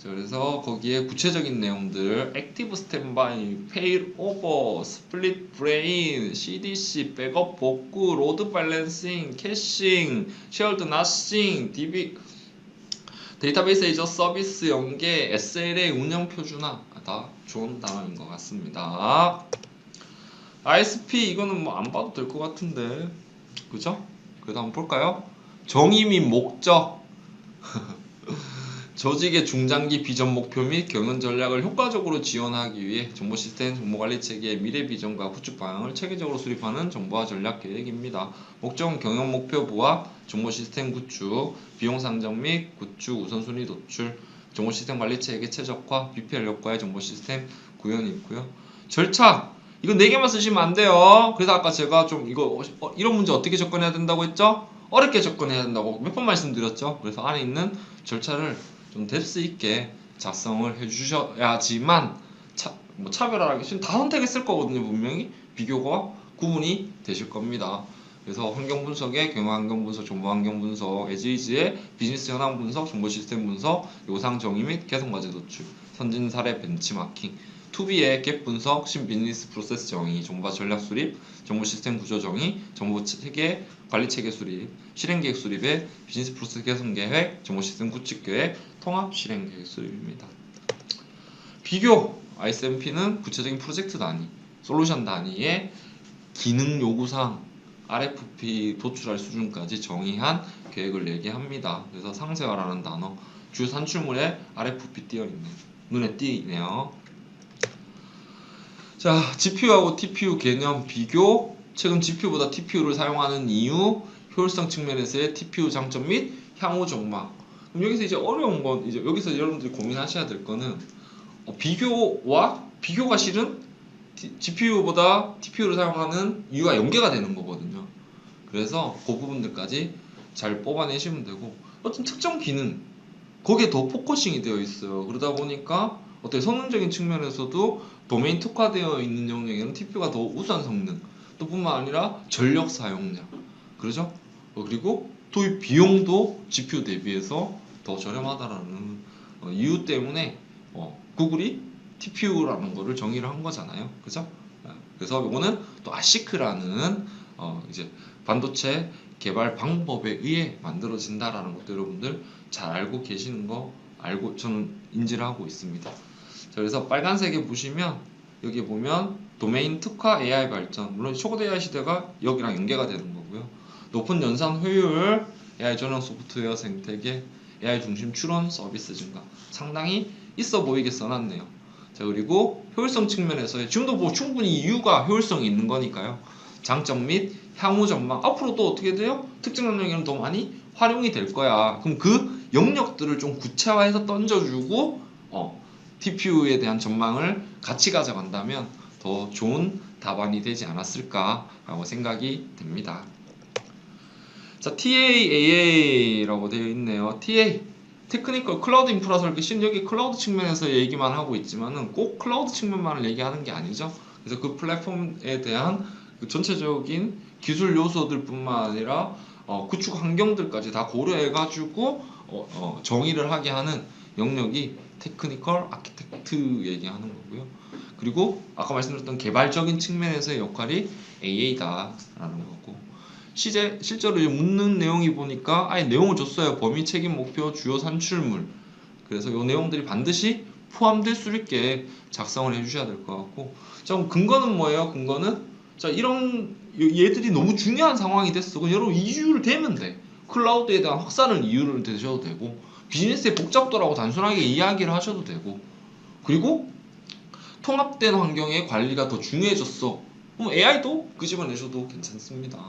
그래서 거기에 구체적인 내용들 액티브 스탠바이, 페일 오버, 스플릿 브레인, CDC, 백업 복구, 로드 밸런싱, 캐싱, 쉐어드 나싱, DB 데이터베이스 에이저 서비스 연계, SLA 운영 표준화 다 좋은 단어인 것 같습니다. ISP 이거는 안 봐도 될 것 같은데 그죠? 그래도 한번 볼까요? 정의 및 목적 조직의 중장기 비전 목표 및 경영 전략을 효과적으로 지원하기 위해 정보 시스템, 정보 관리 체계의 미래 비전과 구축 방향을 체계적으로 수립하는 정보화 전략 계획입니다. 목적은 경영 목표 부합, 정보 시스템 구축, 비용 상정 및 구축 우선순위 도출, 정보 시스템 관리 체계 최적화, BPL 효과의 정보 시스템 구현이 있고요. 절차 이거 4개만 쓰시면 안 돼요. 그래서 아까 제가 좀 이런 문제 어떻게 접근해야 된다고 했죠? 어렵게 접근해야 된다고 몇 번 말씀드렸죠. 그래서 안에 있는 절차를 좀 뎁스 있게 작성을 해주셔야지만 차별화하기 지금 다 선택했을 거거든요. 분명히 비교가 구분이 되실 겁니다. 그래서 환경 분석에 경영 환경 분석, 정보 환경 분석, 에지이즈의 비즈니스 현황 분석, 정보 시스템 분석, 요상 정의 및 개선 과제 도출, 선진 사례 벤치마킹, 투비의 갭 분석, 신비즈니스 프로세스 정의, 정보화 전략 수립, 정보 시스템 구조 정의, 정보 체계 관리 체계 수립, 실행 계획 수립의 비즈니스 프로세스 개선 계획, 정보 시스템 구축 계획, 통합 실행 계획 수립입니다. 비교 ISMP는 구체적인 프로젝트 단위, 솔루션 단위의 기능 요구사항 RFP 도출할 수준까지 정의한 계획을 내게 합니다. 그래서 상세화라는 단어, 주요 산출물에 RFP 띄어있네요. 눈에 띄네요. 자, GPU하고 TPU 개념 비교, 최근 GPU보다 TPU를 사용하는 이유, 효율성 측면에서의 TPU 장점 및 향후 전망. 그럼 여기서 이제 어려운 건, 이제 여기서 여러분들이 고민하셔야 될 거는 비교가 실은 GPU보다 TPU를 사용하는 이유가 연계가 되는 거거든요. 그래서 그 부분들까지 잘 뽑아내시면 되고, 어떤 특정 기능 거기에 더 포커싱이 되어 있어요. 그러다 보니까 어떻게 성능적인 측면에서도 도메인 특화되어 있는 영역에는 TPU가 더 우수한 성능, 또 뿐만 아니라 전력 사용량, 그렇죠? 그리고 도입 비용도 GPU 대비해서 더 저렴하다라는 이유 때문에 구글이 TPU라는 거를 정의를 한 거잖아요. 그죠? 그래서 이거는 또 아시크라는 이제 반도체 개발 방법에 의해 만들어진다라는 것도 여러분들 잘 알고 계시는 거 알고 저는 인지를 하고 있습니다. 자, 그래서 빨간색에 보시면 여기 보면 도메인 특화 AI 발전, 물론 초고대 AI 시대가 여기랑 연계가 되는 거고요. 높은 연산 효율, AI 전용 소프트웨어 생태계, AI 중심 추론 서비스 증가, 상당히 있어 보이게 써놨네요. 자, 그리고 효율성 측면에서 지금도 뭐 충분히 이유가 효율성이 있는 거니까요. 장점 및 향후 전망, 앞으로 또 어떻게 돼요? 특정 영역에는 더 많이 활용이 될 거야. 그럼 그 영역들을 좀 구체화해서 던져주고 TPU에 대한 전망을 같이 가져간다면 더 좋은 답안이 되지 않았을까라고 생각이 됩니다. 자, TAAA라고 되어 있네요. TA 테크니컬 클라우드 인프라 설계. 실은 여기 클라우드 측면에서 얘기만 하고 있지만은 꼭 클라우드 측면만을 얘기하는 게 아니죠. 그래서 그 플랫폼에 대한 그 전체적인 기술 요소들뿐만 아니라 구축 환경들까지 다 고려해가지고 정의를 하게 하는 영역이 테크니컬 아키텍트 얘기하는 거고요. 그리고 아까 말씀드렸던 개발적인 측면에서의 역할이 AA다라는 거고. 실제로 묻는 내용이 보니까 아예 내용을 줬어요. 범위, 책임, 목표, 주요 산출물. 그래서 이 내용들이 반드시 포함될 수 있게 작성을 해주셔야 될 것 같고. 자, 그럼 근거는 뭐예요? 근거는 자, 이런 얘들이 너무 중요한 상황이 됐어. 그럼 여러분 이유를 대면 돼. 클라우드에 대한 확산을 이유를 대셔도 되고, 비즈니스의 복잡도라고 단순하게 이야기를 하셔도 되고, 그리고 통합된 환경의 관리가 더 중요해졌어. 그럼 AI도 끄집어내셔도 괜찮습니다.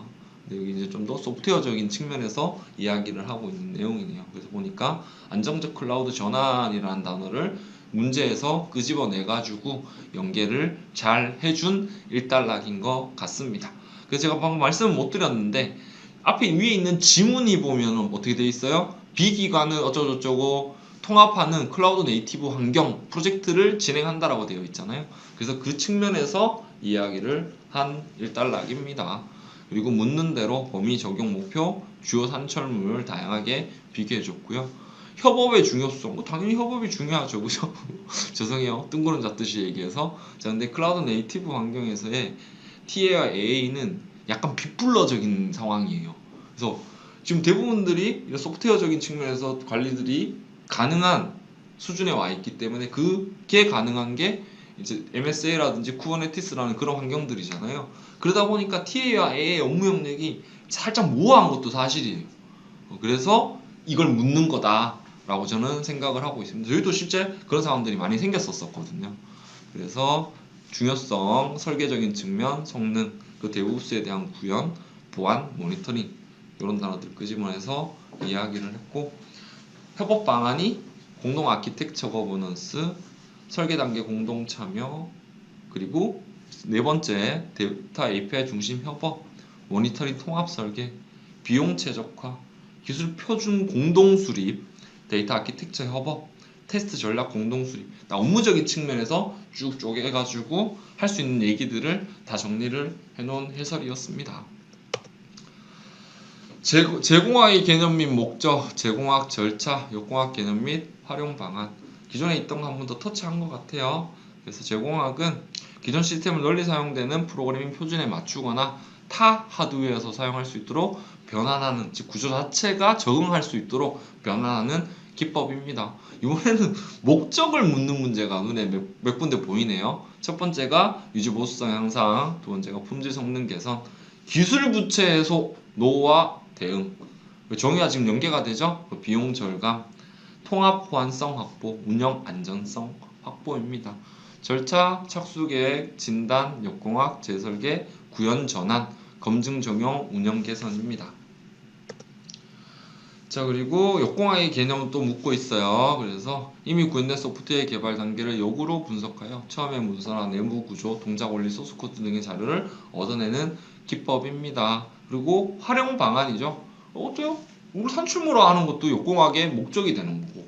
여기 이제 좀 더 소프트웨어적인 측면에서 이야기를 하고 있는 내용이네요. 그래서 보니까 안정적 클라우드 전환이라는 단어를 문제에서 끄집어내가지고 연계를 잘 해준 일단락인 것 같습니다. 그래서 제가 방금 말씀을 못 드렸는데 앞에 위에 있는 지문이 보면 어떻게 되어 있어요? 비기관은 어쩌고저쩌고 통합하는 클라우드 네이티브 환경 프로젝트를 진행한다라고 되어 있잖아요. 그래서 그 측면에서 이야기를 한 일단락입니다. 그리고 묻는 대로 범위, 적용 목표, 주요 산출물을 다양하게 비교해줬고요. 협업의 중요성, 당연히 협업이 중요하죠, 그죠? 죄송해요, 뜬구름 잡듯이 얘기해서. 자, 근데 클라우드 네이티브 환경에서의 TA와 AA는 약간 빗불러적인 상황이에요. 그래서 지금 대부분들이 이런 소프트웨어적인 측면에서 관리들이 가능한 수준에 와 있기 때문에 그게 가능한 게 이제 MSA라든지 쿠버네티스라는 그런 환경들이잖아요. 그러다 보니까 TA와 AA의 업무 영역이 살짝 모호한 것도 사실이에요. 그래서 이걸 묻는 거다라고 저는 생각을 하고 있습니다. 저희도 실제 그런 상황들이 많이 생겼었거든요. 그래서 중요성, 설계적인 측면, 성능, 그 데브옵스에 대한 구현, 보안, 모니터링 이런 단어들 끄집어내서 이야기를 했고, 협업 방안이 공동 아키텍처 거버넌스, 설계 단계 공동 참여, 그리고 네 번째 데이터 API 중심 협업, 모니터링 통합 설계, 비용 최적화, 기술 표준 공동 수립, 데이터 아키텍처 협업, 테스트 전략 공동 수립. 업무적인 측면에서 쭉 쪼개가지고 할 수 있는 얘기들을 다 정리를 해놓은 해설이었습니다. 제공학의 개념 및 목적, 제공학 절차, 역공학 개념 및 활용 방안. 기존에 있던 거 한 번 더 터치한 것 같아요. 그래서 제공학은 기존 시스템을 널리 사용되는 프로그래밍 표준에 맞추거나 타 하드웨어에서 사용할 수 있도록 변환하는, 즉 구조 자체가 적응할 수 있도록 변환하는 기법입니다. 이번에는 목적을 묻는 문제가 눈에 몇 군데 보이네요. 첫 번째가 유지 보수성 향상, 두 번째가 품질 성능 개선, 기술 부채 해소, 노후화 대응. 정의와 지금 연계가 되죠? 비용 절감, 통합 호환성 확보, 운영 안전성 확보입니다. 절차, 착수 계획, 진단, 역공학, 재설계, 구현 전환, 검증 적용, 운영 개선입니다. 자, 그리고 역공학의 개념은 또 묻고 있어요. 그래서 이미 구현된 소프트웨어 개발 단계를 역으로 분석하여 처음에 문서나 내부 구조, 동작 원리, 소스 코드 등의 자료를 얻어내는 기법입니다. 그리고 활용 방안이죠. 어때요? 우리 산출물을 하는 것도 역공학의 목적이 되는 거고,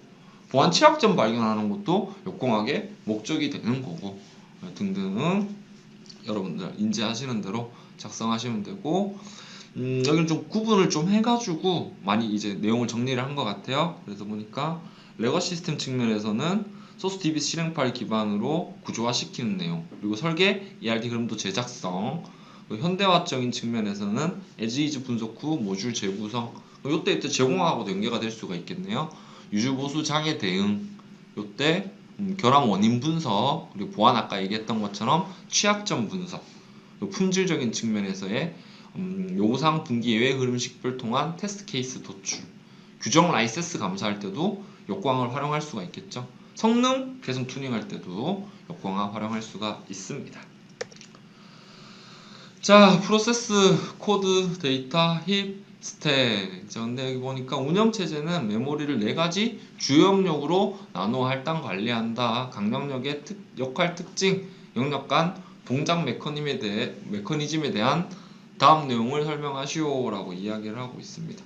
보안 취약점 발견하는 것도 역공학의 목적이 되는 거고, 등등 여러분들 인지하시는 대로 작성하시면 되고, 여기는 좀 구분을 좀 해가지고 많이 이제 내용을 정리를 한 것 같아요. 그래서 보니까 레거 시스템 측면에서는 소스 DB 실행 파일 기반으로 구조화시키는 내용, 그리고 설계, ERD 그림도 제작성, 현대화적인 측면에서는 에지이즈 분석 후 모듈 재구성, 요때 제공하고도 연계가 될 수가 있겠네요. 유주보수 장애 대응, 요때 결함 원인 분석, 그리고 보안 아까 얘기했던 것처럼 취약점 분석, 품질적인 측면에서의 요구사항 분기 예외 흐름 식별 통한 테스트 케이스 도출, 규정 라이센스 감사할 때도 역광을 활용할 수가 있겠죠. 성능 개선 튜닝할 때도 역광을 활용할 수가 있습니다. 자, 프로세스, 코드, 데이터, 힙, 스택. 자, 근데 여기 보니까 운영체제는 메모리를 4가지 주요 영역으로 나누어 할당 관리한다. 강력력의 역할 특징, 영역 간 동작 메커니즘에 대한 다음 내용을 설명하시오 라고 이야기를 하고 있습니다.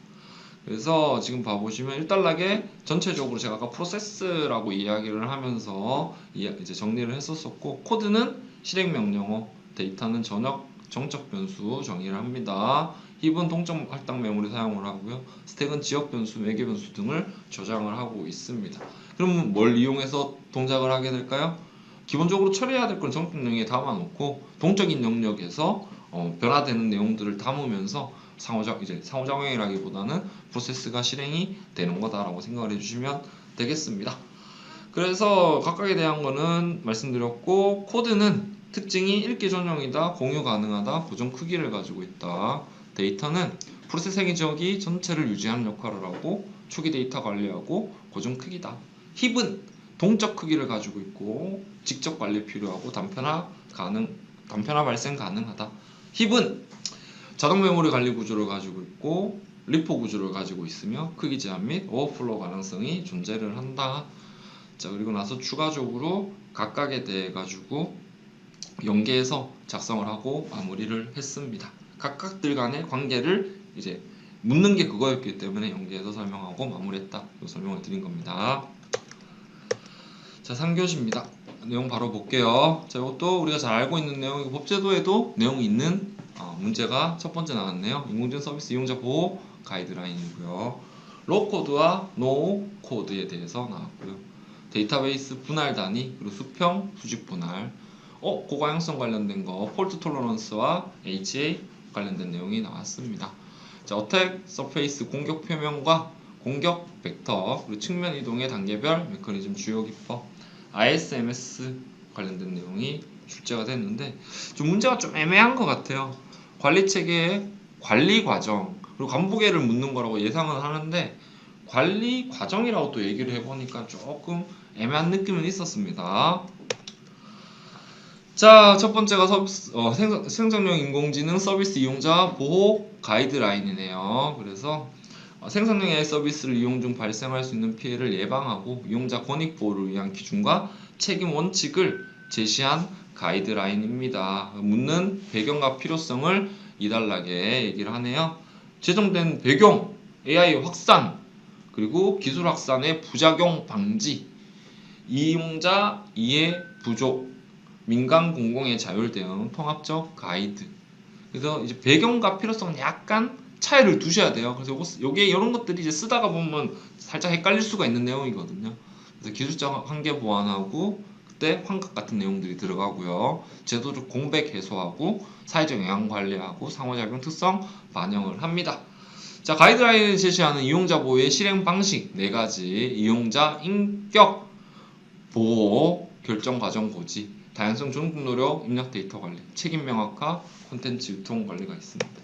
그래서 지금 봐보시면 1단락에 전체적으로 제가 아까 프로세스라고 이야기를 하면서 이제 정리를 했었었고, 코드는 실행명령어, 데이터는 정적 변수 정의를 합니다. 힙은 동적 할당 메모리 사용을 하고요. 스택은 지역 변수, 매개 변수 등을 저장을 하고 있습니다. 그럼 뭘 이용해서 동작을 하게 될까요? 기본적으로 처리해야 될 건 정적 영역에 담아놓고 동적인 영역에서 변화되는 내용들을 담으면서 상호작용이라기보다는 프로세스가 실행이 되는 거다라고 생각을 해주시면 되겠습니다. 그래서 각각에 대한 거는 말씀드렸고, 코드는 특징이 읽기 전용이다, 공유 가능하다, 고정 크기를 가지고 있다. 데이터는 프로세스 행위 지역이 전체를 유지하는 역할을 하고 초기 데이터 관리하고 고정 크기다. 힙은 동적 크기를 가지고 있고 직접 관리 필요하고 단편화 발생 가능하다. 힙은 자동 메모리 관리 구조를 가지고 있고 리포 구조를 가지고 있으며 크기 제한 및 오버플로우 가능성이 존재를 한다. 자, 그리고 나서 추가적으로 각각에 대해 가지고 연계해서 작성을 하고 마무리를 했습니다. 각각들 간의 관계를 이제 묻는 게 그거였기 때문에 연계해서 설명하고 마무리했다. 이 설명을 드린 겁니다. 자, 3교시입니다. 내용 바로 볼게요. 자, 이것도 우리가 잘 알고 있는 내용이고 법제도에도 내용이 있는 문제가 첫 번째 나왔네요. 인공지능 서비스 이용자 보호 가이드라인이고요. 로코드와 노코드에 대해서 나왔고요. 데이터베이스 분할 단위, 그리고 수평, 수직 분할, 고가형성 관련된 거, 폴트 톨러런스와 HA 관련된 내용이 나왔습니다. 자, 어택 서페이스 공격 표명과 공격 벡터, 그리고 측면 이동의 단계별 메커니즘 주요 기법, ISMS 관련된 내용이 출제가 됐는데 좀 문제가 좀 애매한 것 같아요. 관리 체계의 관리 과정, 그리고 간부계를 묻는 거라고 예상은 하는데 관리 과정이라고 또 얘기를 해보니까 조금 애매한 느낌은 있었습니다. 자, 첫 번째가 생성형 인공지능 서비스 이용자 보호 가이드라인이네요. 그래서 생성형 AI 서비스를 이용 중 발생할 수 있는 피해를 예방하고 이용자 권익 보호를 위한 기준과 책임 원칙을 제시한 가이드라인입니다. 묻는 배경과 필요성을 이달락에 얘기를 하네요. 제정된 배경, AI 확산, 그리고 기술 확산의 부작용 방지, 이용자 이해 부족, 민간 공공의 자율 대응, 통합적 가이드. 그래서 이제 배경과 필요성은 약간 차이를 두셔야 돼요. 그래서 요게 이런 것들이 이제 쓰다가 보면 살짝 헷갈릴 수가 있는 내용이거든요. 그래서 기술적 한계 보완하고 그때 환각 같은 내용들이 들어가고요. 제도적 공백 해소하고 사회적 영향 관리하고 상호작용 특성 반영을 합니다. 자, 가이드라인을 제시하는 이용자 보호의 실행 방식 4가지. 이용자 인격 보호, 결정 과정 고지, 다양성 존중 노력, 입력 데이터 관리, 책임 명확화, 콘텐츠 유통 관리가 있습니다.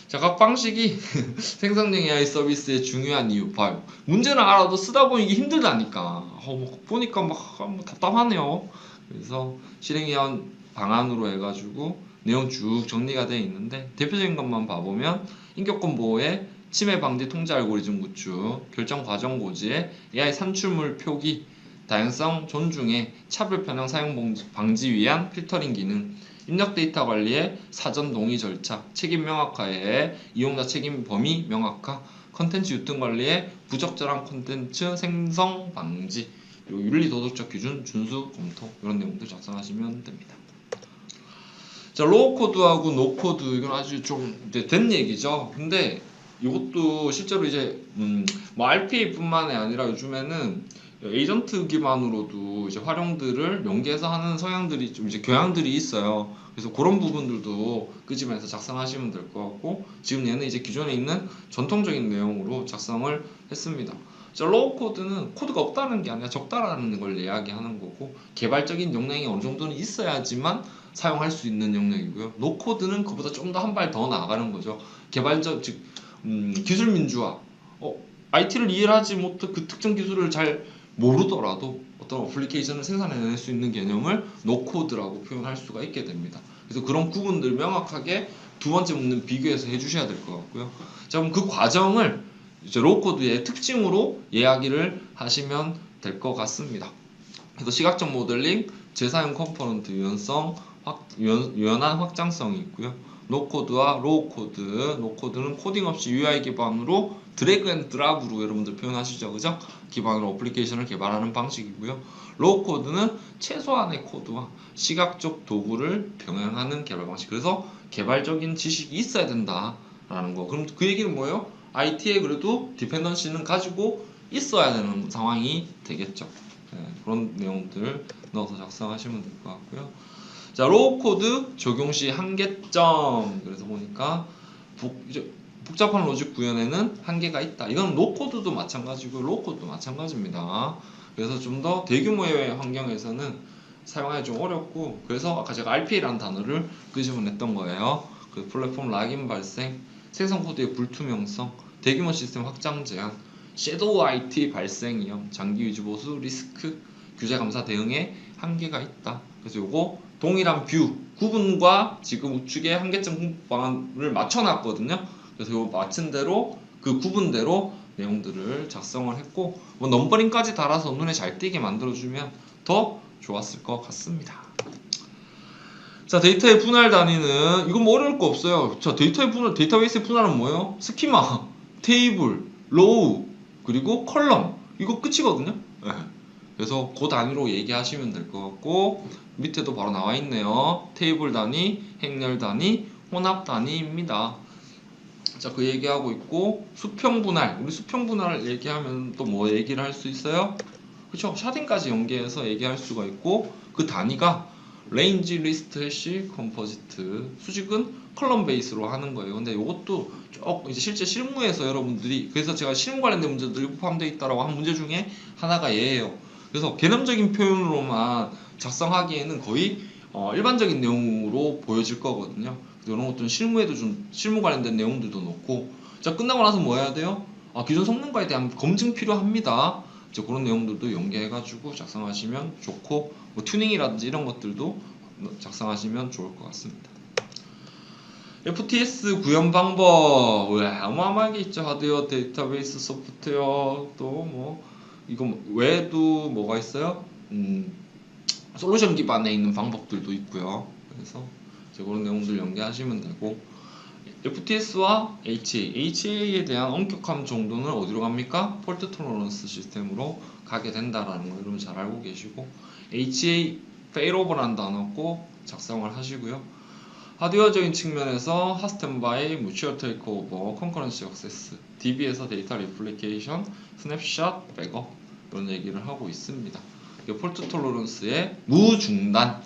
자, 각 방식이 생성형 AI 서비스의 중요한 이유 봐요. 문제는 알아도 쓰다 보니 이게 힘들다니까. 보니까 막 답답하네요. 그래서 실행위원 방안으로 해가지고 내용 쭉 정리가 되어 있는데 대표적인 것만 봐보면 인격권 보호에 침해 방지 통제 알고리즘 구축, 결정 과정 고지에 AI 산출물 표기, 다양성 존중에 차별 편향 사용 방지 위한 필터링 기능, 입력 데이터 관리에 사전 동의 절차, 책임 명확화에 이용자 책임 범위 명확화, 컨텐츠 유통 관리에 부적절한 콘텐츠 생성 방지, 그리고 윤리 도덕적 기준 준수 검토 이런 내용들 작성하시면 됩니다. 자, 로우 코드하고 노 코드 이건 아주 좀 이제 된 얘기죠. 근데 이것도 실제로 이제 뭐 RPA뿐만이 아니라 요즘에는 에이전트 기반으로도 이제 활용들을 연계해서 하는 성향들이 좀 이제 경향들이 있어요. 그래서 그런 부분들도 끄집어내서 작성하시면 될 것 같고, 지금 얘는 이제 기존에 있는 전통적인 내용으로 작성을 했습니다. 자, 로우 코드는 코드가 없다는 게 아니라 적다라는 걸 이야기하는 거고, 개발적인 역량이 어느 정도는 있어야지만 사용할 수 있는 영역이고요. 노 코드는 그보다 좀 더 한 발 더 나아가는 거죠. 개발적 즉 기술 민주화. IT를 이해하지 못해 그 특정 기술을 잘 모르더라도 어떤 어플리케이션을 생산해낼 수 있는 개념을 노 코드라고 표현할 수가 있게 됩니다. 그래서 그런 구분들 명확하게 두 번째 문제는 비교해서 해주셔야 될 것 같고요. 자, 그럼 그 과정을 이제 로우 코드의 특징으로 이야기를 하시면 될 것 같습니다. 그래서 시각적 모델링, 재사용 컴포넌트 유연성, 유연한 확장성이 있고요. 노코드와 로우코드, 노코드는 코딩 없이 UI 기반으로 드래그 앤 드랍으로 여러분들 표현하시죠, 그죠? 기반으로 어플리케이션을 개발하는 방식이고요. 로우코드는 최소한의 코드와 시각적 도구를 병행하는 개발 방식. 그래서 개발적인 지식이 있어야 된다라는 거. 그럼 그 얘기는 뭐예요? IT에 그래도 디펜던시는 가지고 있어야 되는 상황이 되겠죠. 네, 그런 내용들 넣어서 작성하시면 될 것 같고요. 자, 로우 코드 적용 시 한계점. 그래서 보니까 복잡한 로직 구현에는 한계가 있다. 이건 노 코드도 마찬가지고 로우 코드도 마찬가지입니다. 그래서 좀 더 대규모의 환경에서는 사용하기 좀 어렵고, 그래서 아까 제가 RPA라는 단어를 끄집어냈던 거예요. 그 플랫폼 락인 발생, 생성 코드의 불투명성, 대규모 시스템 확장 제한, 섀도우 IT 발생 위험, 장기 유지 보수 리스크, 규제 감사 대응에 한계가 있다. 그래서 요거 동일한 뷰, 구분과 지금 우측의 한계점 공부 방안을 맞춰놨거든요. 그래서 요거 맞춘 대로 그 구분대로 내용들을 작성을 했고, 뭐 넘버링까지 달아서 눈에 잘 띄게 만들어주면 더 좋았을 것 같습니다. 자, 데이터의 분할 단위는 이건 뭐 어려울 거 없어요. 자, 데이터의 분할, 데이터베이스의 분할은 뭐예요? 스키마, 테이블, 로우, 그리고 컬럼. 이거 끝이거든요. 네. 그래서 그 단위로 얘기하시면 될 것 같고, 밑에도 바로 나와 있네요. 테이블 단위, 행렬 단위, 혼합 단위입니다. 자, 그 얘기하고 있고, 수평 분할. 우리 수평 분할을 얘기하면 또 뭐 얘기를 할 수 있어요? 그쵸? 샤딩까지 연계해서 얘기할 수가 있고, 그 단위가 레인지, 리스트, 해시, 컴포지트. 수직은 컬럼 베이스로 하는 거예요. 근데 이것도 조금 이제 실제 실무에서 여러분들이, 그래서 제가 실무 관련된 문제들이 포함되어 있다라고 한 문제 중에 하나가 얘예요. 그래서 개념적인 표현으로만 작성하기에는 거의 일반적인 내용으로 보여질 거거든요. 이런 것들은 실무에도 좀 실무 관련된 내용들도 넣고, 자, 끝나고 나서 뭐 해야 돼요? 기존 성능과에 대한 검증 필요합니다. 이제 그런 내용들도 연계해가지고 작성하시면 좋고, 뭐 튜닝이라든지 이런 것들도 작성하시면 좋을 것 같습니다. FTS 구현 방법, 어마어마하게 있죠. 하드웨어, 데이터베이스, 소프트웨어, 또 뭐 이거 외에도 뭐가 있어요? 솔루션 기반에 있는 방법들도 있고요. 그래서 이제 그런 내용들 연계하시면 되고, FTS와 HA에 대한 엄격함 정도는 어디로 갑니까? 폴트 톨러런스 시스템으로 가게 된다라는 거 여러분 잘 알고 계시고, HA 페일오버라는 단어 꼭 작성을 하시고요. 하드웨어적인 측면에서 핫스탠바이, 뮤추얼 테이크오버, 컨커런시 액세스, DB에서 데이터 리플리케이션, 스냅샷, 백업 이런 얘기를 하고 있습니다. 폴트 톨러런스의 무중단,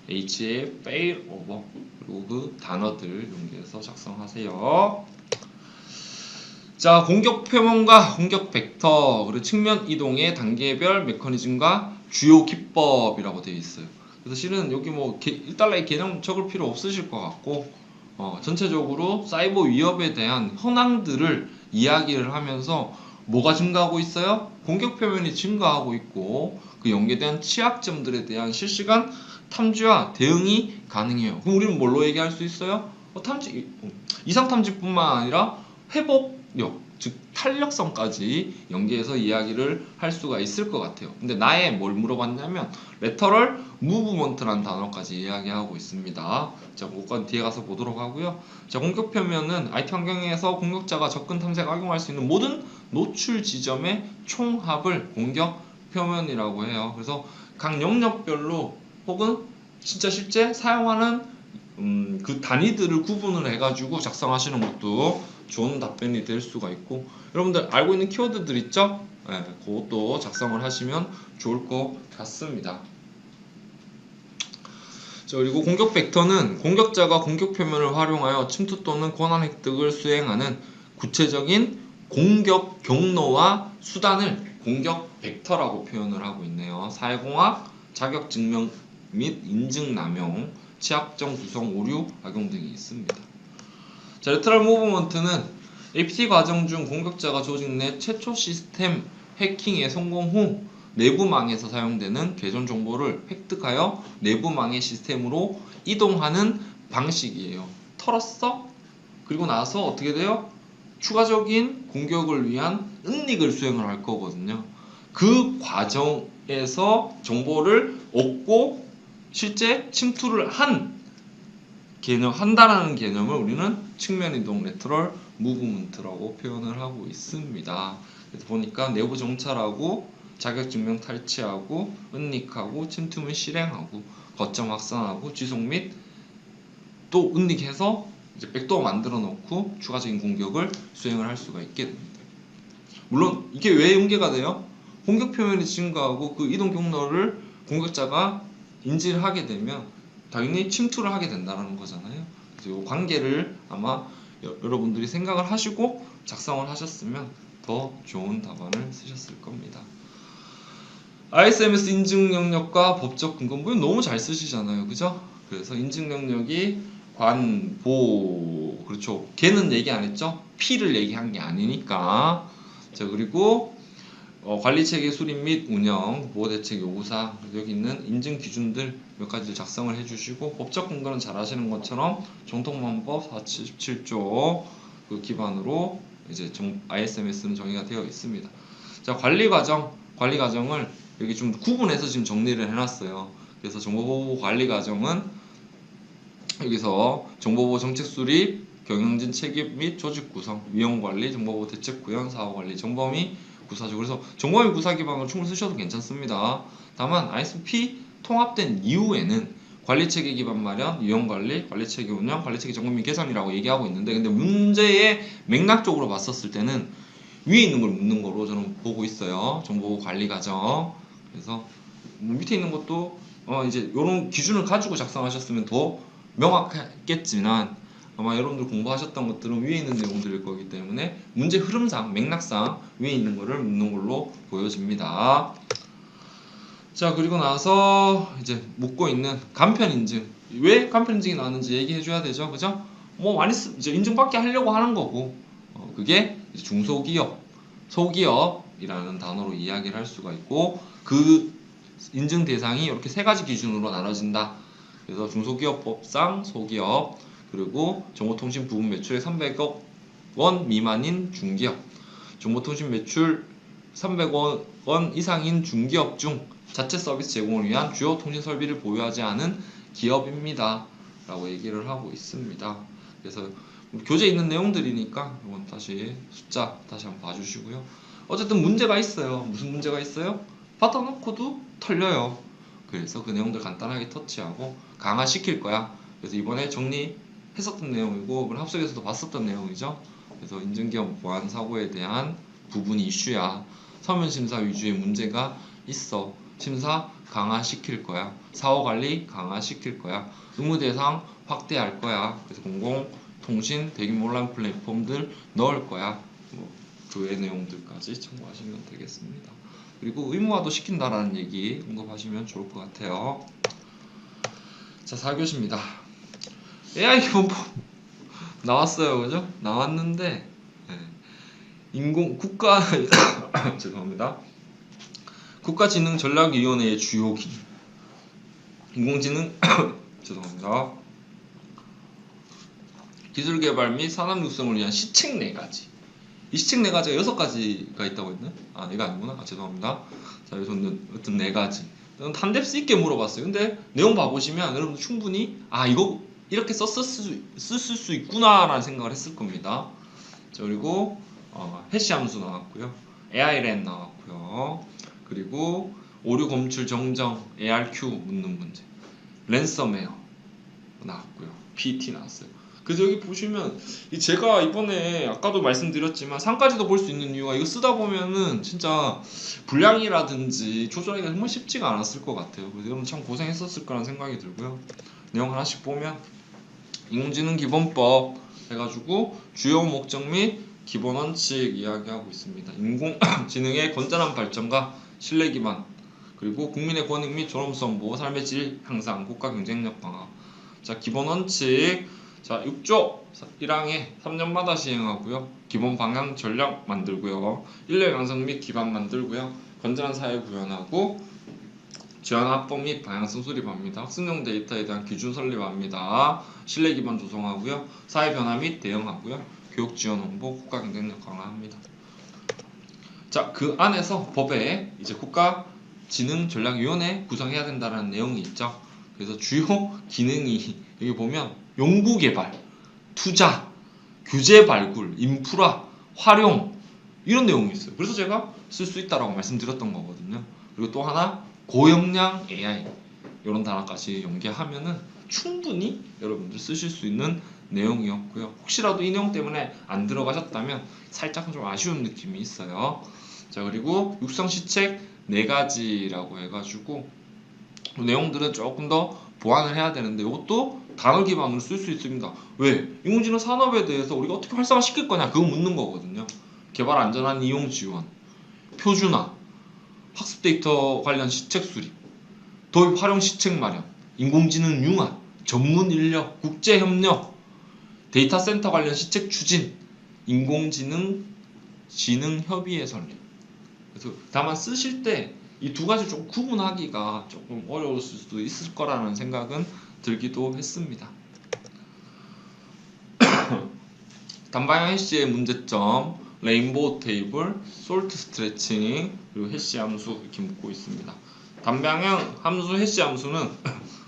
HA 페일오버, 그리고 그 단어들 연계해서 작성하세요. 자, 공격 표면과 공격 벡터, 그리고 측면 이동의 단계별 메커니즘과 주요 기법이라고 되어 있어요. 그래서 실은 여기 뭐 1달러의 개념 적을 필요 없으실 것 같고, 전체적으로 사이버 위협에 대한 현황들을 이야기를 하면서 뭐가 증가하고 있어요? 공격 표면이 증가하고 있고, 그 연계된 취약점들에 대한 실시간 탐지와 대응이 가능해요. 그럼 우리는 뭘로 얘기할 수 있어요? 이상 탐지뿐만 아니라 회복력, 즉 탄력성까지 연계해서 이야기를 할 수가 있을 것 같아요. 근데 나의 뭘 물어봤냐면 레터럴 무브먼트라는 단어까지 이야기하고 있습니다. 자, 그건 뒤에 가서 보도록 하고요. 자, 공격 표면은 IT 환경에서 공격자가 접근 탐색 악용할 수 있는 모든 노출 지점의 총합을 공격 표면이라고 해요. 그래서 각 영역별로 혹은 진짜 실제 사용하는 그 단위들을 구분을 해가지고 작성하시는 것도 좋은 답변이 될 수가 있고, 여러분들 알고 있는 키워드들 있죠? 네, 그것도 작성을 하시면 좋을 것 같습니다. 자, 그리고 공격 벡터는 공격자가 공격 표면을 활용하여 침투 또는 권한 획득을 수행하는 구체적인 공격 경로와 수단을 공격 벡터라고 표현을 하고 있네요. 사회공학, 자격 증명 및 인증 남용, 취약점 구성 오류, 악용 등이 있습니다. 자, 레터럴 무브먼트는 APT 과정 중 공격자가 조직 내 최초 시스템 해킹에 성공 후 내부망에서 사용되는 계정 정보를 획득하여 내부망의 시스템으로 이동하는 방식이에요. 털었어? 그리고 나서 어떻게 돼요? 추가적인 공격을 위한 은닉을 수행을 할 거거든요. 그 과정에서 정보를 얻고 실제 침투를 한다라는 개념을 우리는 측면 이동 레터럴 무브먼트라고 표현을 하고 있습니다. 그래서 보니까 내부 정찰하고 자격증명 탈취하고 은닉하고 침투 및 실행하고 거점 확산하고 지속 및 또 은닉해서 이제 백도어 만들어 놓고 추가적인 공격을 수행을 할 수가 있게 됩니다. 물론 이게 왜 연계가 돼요? 공격 표면이 증가하고 그 이동 경로를 공격자가 인지를 하게 되면 당연히 침투를 하게 된다는 거잖아요. 그래서 이 관계를 아마 여러분들이 생각을 하시고 작성을 하셨으면 더 좋은 답안을 쓰셨을 겁니다. ISMS 인증 영역과 법적 근거문 너무 잘 쓰시잖아요, 그죠? 그래서 인증 영역이 관, 보, 그렇죠. 걔는 얘기 안 했죠? P를 얘기한 게 아니니까. 자, 그리고 관리체계 수립 및 운영, 보호대책 요구사, 여기 있는 인증 기준들 몇 가지를 작성을 해주시고, 법적 근거는 잘 아시는 것처럼 정통망법 477조 그 기반으로 이제 ISMS는 정의가 되어 있습니다. 자, 관리 과정을 여기 좀 구분해서 지금 정리를 해놨어요. 그래서 정보보호 관리 과정은 여기서 정보보호 정책 수립, 경영진 책임 및 조직 구성, 위험관리, 정보보호 대책 구현, 사후관리, 정범위 구사죠. 그래서 정범위 구사 기반으로 충분히 쓰셔도 괜찮습니다. 다만 ISP 통합된 이후에는 관리체계 기반 마련, 위험관리, 관리체계 운영, 관리체계 정범위 개선이라고 얘기하고 있는데, 근데 문제의 맥락적으로 봤었을 때는 위에 있는 걸 묻는 거로 저는 보고 있어요. 정보보호 관리 과정. 그래서 밑에 있는 것도 이제 이런 기준을 가지고 작성하셨으면 더 명확했겠지만, 아마 여러분들 공부하셨던 것들은 위에 있는 내용들일 거기 때문에 문제 흐름상, 맥락상 위에 있는 거를 묻는 걸로 보여집니다. 자, 그리고 나서 이제 묻고 있는 간편 인증. 왜 간편 인증이 나왔는지 얘기해 줘야 되죠, 그죠? 뭐 많이 이제 인증받게 하려고 하는 거고, 그게 이제 중소기업, 소기업이라는 단어로 이야기를 할 수가 있고, 그 인증 대상이 이렇게 세 가지 기준으로 나눠진다. 그래서 중소기업법상 소기업, 그리고 정보통신 부분 매출액 300억 원 미만인 중기업, 정보통신 매출 300억 원 이상인 중기업 중 자체 서비스 제공을 위한 주요 통신 설비를 보유하지 않은 기업입니다. 라고 얘기를 하고 있습니다. 그래서 교재에 있는 내용들이니까 이건 다시 숫자 다시 한번 봐주시고요. 어쨌든 문제가 있어요. 무슨 문제가 있어요? 받아놓고도 털려요. 그래서 그 내용들 간단하게 터치하고 강화시킬 거야. 그래서 이번에 정리했었던 내용이고, 이번 합석에서도 봤었던 내용이죠. 그래서 인증기업 보안 사고에 대한 부분이 이슈야. 서면심사 위주의 문제가 있어. 심사 강화시킬 거야. 사후관리 강화시킬 거야. 의무 대상 확대할 거야. 그래서 공공통신 대규모 온라인 플랫폼들 넣을 거야. 그 외 내용들까지 참고하시면 되겠습니다. 그리고 의무화도 시킨다라는 얘기 언급하시면 좋을 것 같아요. 자, 4교시입니다. AI 기본법 나왔어요, 그죠? 나왔는데 국가 죄송합니다. 국가지능전략위원회의 주요 기능 인공지능 죄송합니다. 기술개발 및 산업 육성을 위한 시책 4가지. 이 시책 4가지가 6가지가 있다고 했나요? 이거 아니구나. 죄송합니다. 자, 여기서는 어떤 4가지. 한 뎁스 있게 물어봤어요. 근데 내용 봐보시면 여러분 충분히 이거 이렇게 썼을 수 있구나 라는 생각을 했을 겁니다. 자, 그리고 해시 함수 나왔고요. AI란 나왔고요. 그리고 오류 검출 정정 ARQ 묻는 문제, 랜섬웨어 나왔고요. PET 나왔어요. 그래서 여기 보시면 제가 이번에 아까도 말씀드렸지만 3까지도 볼 수 있는 이유가 이거 쓰다 보면은 진짜 분량이라든지 조절하기가 정말 쉽지가 않았을 것 같아요. 그래서 여러분 참 고생했었을 거라는 생각이 들고요. 내용 하나씩 보면 인공지능 기본법 해가지고 주요 목적 및 기본 원칙 이야기하고 있습니다. 인공지능의 건전한 발전과 신뢰 기반, 그리고 국민의 권익 및 존엄성 보호, 삶의 질 향상, 국가 경쟁력 강화. 자, 기본 원칙. 자, 6조 1항에 3년마다 시행하고요. 기본 방향 전략 만들고요. 인력 양성 및 기반 만들고요. 건전한 사회 구현하고 지원 합법 및 방향성 수립합니다. 학습용 데이터에 대한 기준 설립합니다. 신뢰 기반 조성하고요. 사회 변화 및 대응하고요. 교육 지원 홍보, 국가 경쟁력 강화합니다. 자, 그 안에서 법에 이제 국가지능전략위원회 구성해야 된다는 내용이 있죠. 그래서 주요 기능이 여기 보면 연구개발, 투자, 규제 발굴, 인프라, 활용 이런 내용이 있어요. 그래서 제가 쓸 수 있다라고 말씀드렸던 거거든요. 그리고 또 하나 고용량 AI 이런 단어까지 연계하면은 충분히 여러분들 쓰실 수 있는 내용이었고요. 혹시라도 이 내용 때문에 안 들어가셨다면 살짝 좀 아쉬운 느낌이 있어요. 자, 그리고 육성시책 4가지라고 해가지고 내용들은 조금 더 보완을 해야 되는데 이것도 단어 기반으로 쓸 수 있습니다. 왜? 인공지능 산업에 대해서 우리가 어떻게 활성화시킬 거냐 그거 묻는 거거든요. 개발 안전한 이용 지원, 표준화, 학습 데이터 관련 시책 수립, 도입 활용 시책 마련, 인공지능 융합, 전문 인력, 국제 협력, 데이터 센터 관련 시책 추진, 인공지능 협의회 설립. 그래서 다만 쓰실 때 이 2가지 좀 구분하기가 조금 어려울 수도 있을 거라는 생각은 들기도 했습니다. 단방향 해시의 문제점, 레인보우 테이블, 솔트 스트레칭, 그리고 해시 함수 이렇게 묻고 있습니다. 단방향 함수 해시 함수는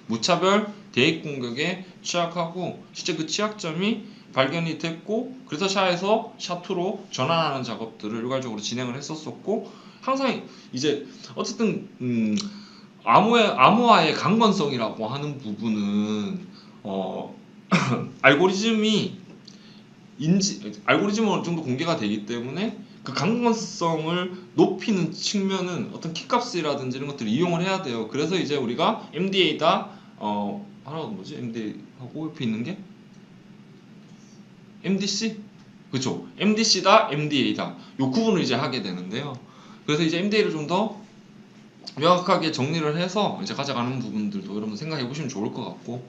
무차별 대입 공격에 취약하고 실제 그 취약점이 발견이 됐고 그래서 샤에서 샤2로 전환하는 작업들을 일괄적으로 진행을 했었었고 항상 이제 어쨌든 암호화의 강건성이라고 하는 부분은 알고리즘이 어느 정도 공개가 되기 때문에 그 강건성을 높이는 측면은 어떤 키값이라든지 이런 것들을 이용을 해야 돼요. 그래서 이제 우리가 MDA다 하나가 뭐지? MDA하고 옆에 있는 게 MDC? 그쵸? MDC다, MDA다. 요 구분을 이제 하게 되는데요. 그래서 이제 MDA를 좀 더 명확하게 정리를 해서 이제 가져가는 부분들도 여러분 생각해 보시면 좋을 것 같고,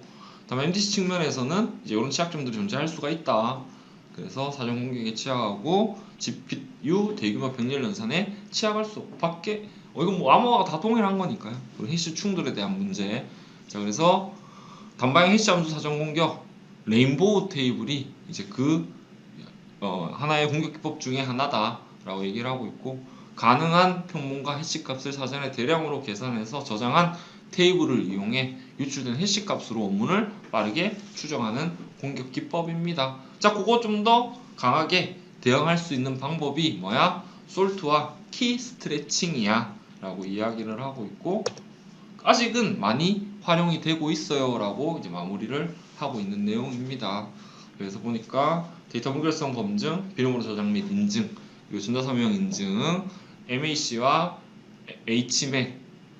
다음에 MDC 측면에서는 이제 이런 취약점들이 존재할 수가 있다. 그래서 사전 공격에 취약하고 GPU 대규모 병렬 연산에 취약할 수 밖에 이건 뭐 암호화가 다 동일한 거니까요. 그리고 해시 충돌에 대한 문제. 자, 그래서 단방향 해시 함수 사전 공격 레인보우 테이블이 이제 하나의 공격 기법 중에 하나다라고 얘기를 하고 있고, 가능한 평문과 해시값을 사전에 대량으로 계산해서 저장한 테이블을 이용해 유출된 해시값으로 원문을 빠르게 추정하는 공격 기법입니다. 자, 그거 좀 더 강하게 대응할 수 있는 방법이 뭐야? 솔트와 키 스트레칭이야 라고 이야기를 하고 있고, 아직은 많이 활용이 되고 있어요 라고 이제 마무리를 하고 있는 내용입니다. 그래서 보니까 데이터 무결성 검증, 비밀번호 저장 및 인증, 그리고 전자서명 인증, MAC와 HMAC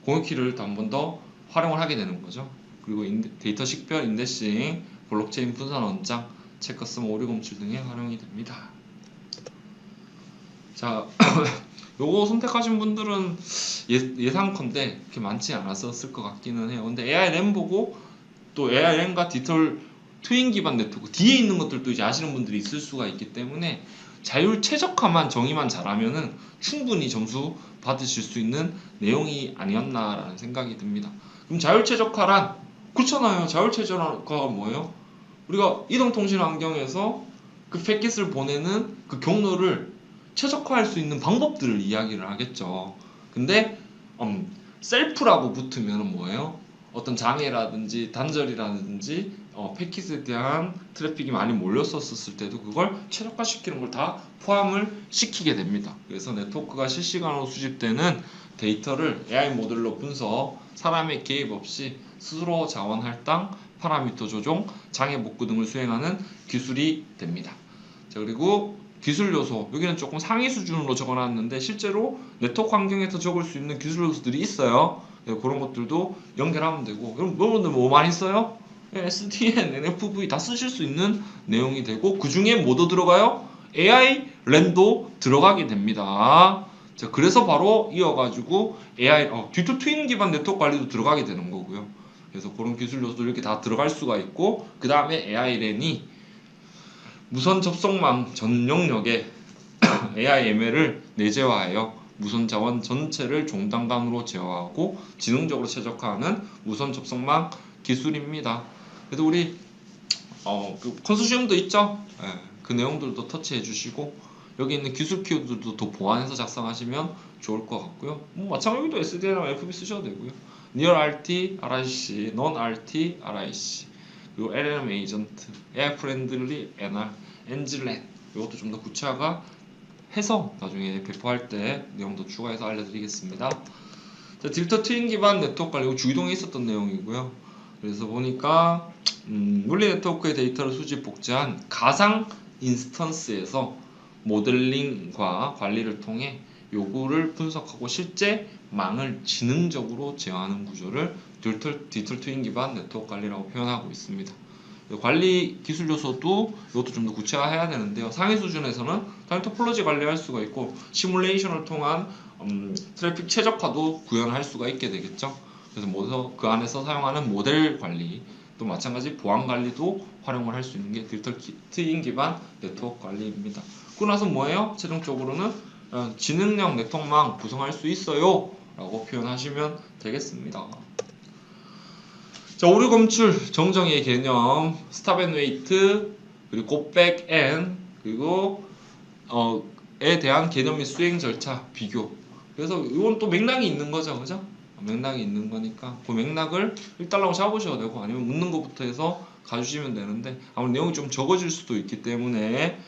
공유키를 한 번 더 활용을 하게 되는 거죠. 그리고 데이터 식별, 인데싱, 블록체인 분산 원장, 체크섬, 오류 검출 등에 활용이 됩니다. 자, 요거 선택하신 분들은 예상컨대 그렇게 많지 않았었을 것 같기는 해요. 근데 AIRAM 보고 또 AIRAM과 디지털 트윈 기반 네트워크 뒤에 있는 것들도 이제 아시는 분들이 있을 수가 있기 때문에 자율 최적화만 정의만 잘하면은 충분히 점수 받으실 수 있는 내용이 아니었나라는 생각이 듭니다. 그럼 자율 최적화란 그렇잖아요. 자율 최적화가 뭐예요? 우리가 이동통신 환경에서 그 패킷을 보내는 그 경로를 최적화할 수 있는 방법들을 이야기를 하겠죠. 근데 셀프라고 붙으면 뭐예요? 어떤 장애라든지 단절이라든지 패킷에 대한 트래픽이 많이 몰렸었을 때도 그걸 최적화시키는 걸 다 포함을 시키게 됩니다. 그래서 네트워크가 실시간으로 수집되는 데이터를 AI 모델로 분석, 사람의 개입 없이 스스로 자원 할당, 파라미터 조정, 장애 복구 등을 수행하는 기술이 됩니다. 자, 그리고 기술 요소, 여기는 조금 상위 수준으로 적어놨는데 실제로 네트워크 환경에서 적을 수 있는 기술 요소들이 있어요. 네, 그런 것들도 연결하면 되고. 그럼 여러분들 뭐 많이 써요? SDN, NFV 다 쓰실 수 있는 내용이 되고 그 중에 뭐도 들어가요? AI 랜도 들어가게 됩니다. 자, 그래서 바로 이어가지고 AI 디지털 트윈 기반 네트워크 관리도 들어가게 되는 거고요. 그래서 그런 기술 요소들 이렇게 다 들어갈 수가 있고 그 다음에 AI 랜이 무선 접속망 전 영역에 AI/ML을 내재화하여 무선 자원 전체를 종단간으로 제어하고 지능적으로 최적화하는 무선 접속망 기술입니다. 그래도 우리 그 컨소시엄도 있죠? 예, 그 내용들도 터치해 주시고 여기 있는 기술 키워드도 더 보완해서 작성하시면 좋을 것 같고요. 뭐 마찬가지로 SDN이나 FB 쓰셔도 되고요. Near RT, RIC, Non RT, RIC 그리고 LLM 에이전트, AI 프렌들리 NR, 엔질렛 이것도 좀 더 구체화가 해서 나중에 배포할 때 내용 더 추가해서 알려드리겠습니다. 자, 디지털 트윈 기반 네트워크 관리 이거 주기동에 있었던 내용이고요. 그래서 보니까 물리 네트워크의 데이터를 수집 복제한 가상 인스턴스에서 모델링과 관리를 통해 요구를 분석하고 실제 망을 지능적으로 제어하는 구조를 디지털 트윈 기반 네트워크 관리라고 표현하고 있습니다. 관리 기술 요소도 이것도 좀 더 구체화해야 되는데요. 상위 수준에서는 당연히 토폴로지 관리할 수가 있고 시뮬레이션을 통한 트래픽 최적화도 구현할 수가 있게 되겠죠. 그래서 모두 그 안에서 사용하는 모델 관리 또 마찬가지 보안 관리도 활용을 할 수 있는 게 디지털 트윈 기반 네트워크 관리입니다. 그러고 나서 뭐예요? 최종적으로는 지능형 네트워크망 구성할 수 있어요 라고 표현하시면 되겠습니다. 자, 오류 검출 정정의 개념, 스탑 앤 웨이트, 그리고 곱백 앤, 그리고 에 대한 개념 및 수행 절차 비교. 그래서 이건 또 맥락이 있는 거죠, 그죠? 맥락이 있는 거니까 그 맥락을 1달러고 잡으셔도 되고 아니면 묻는 것부터 해서 가주시면 되는데 아무래도 내용이 좀 적어질 수도 있기 때문에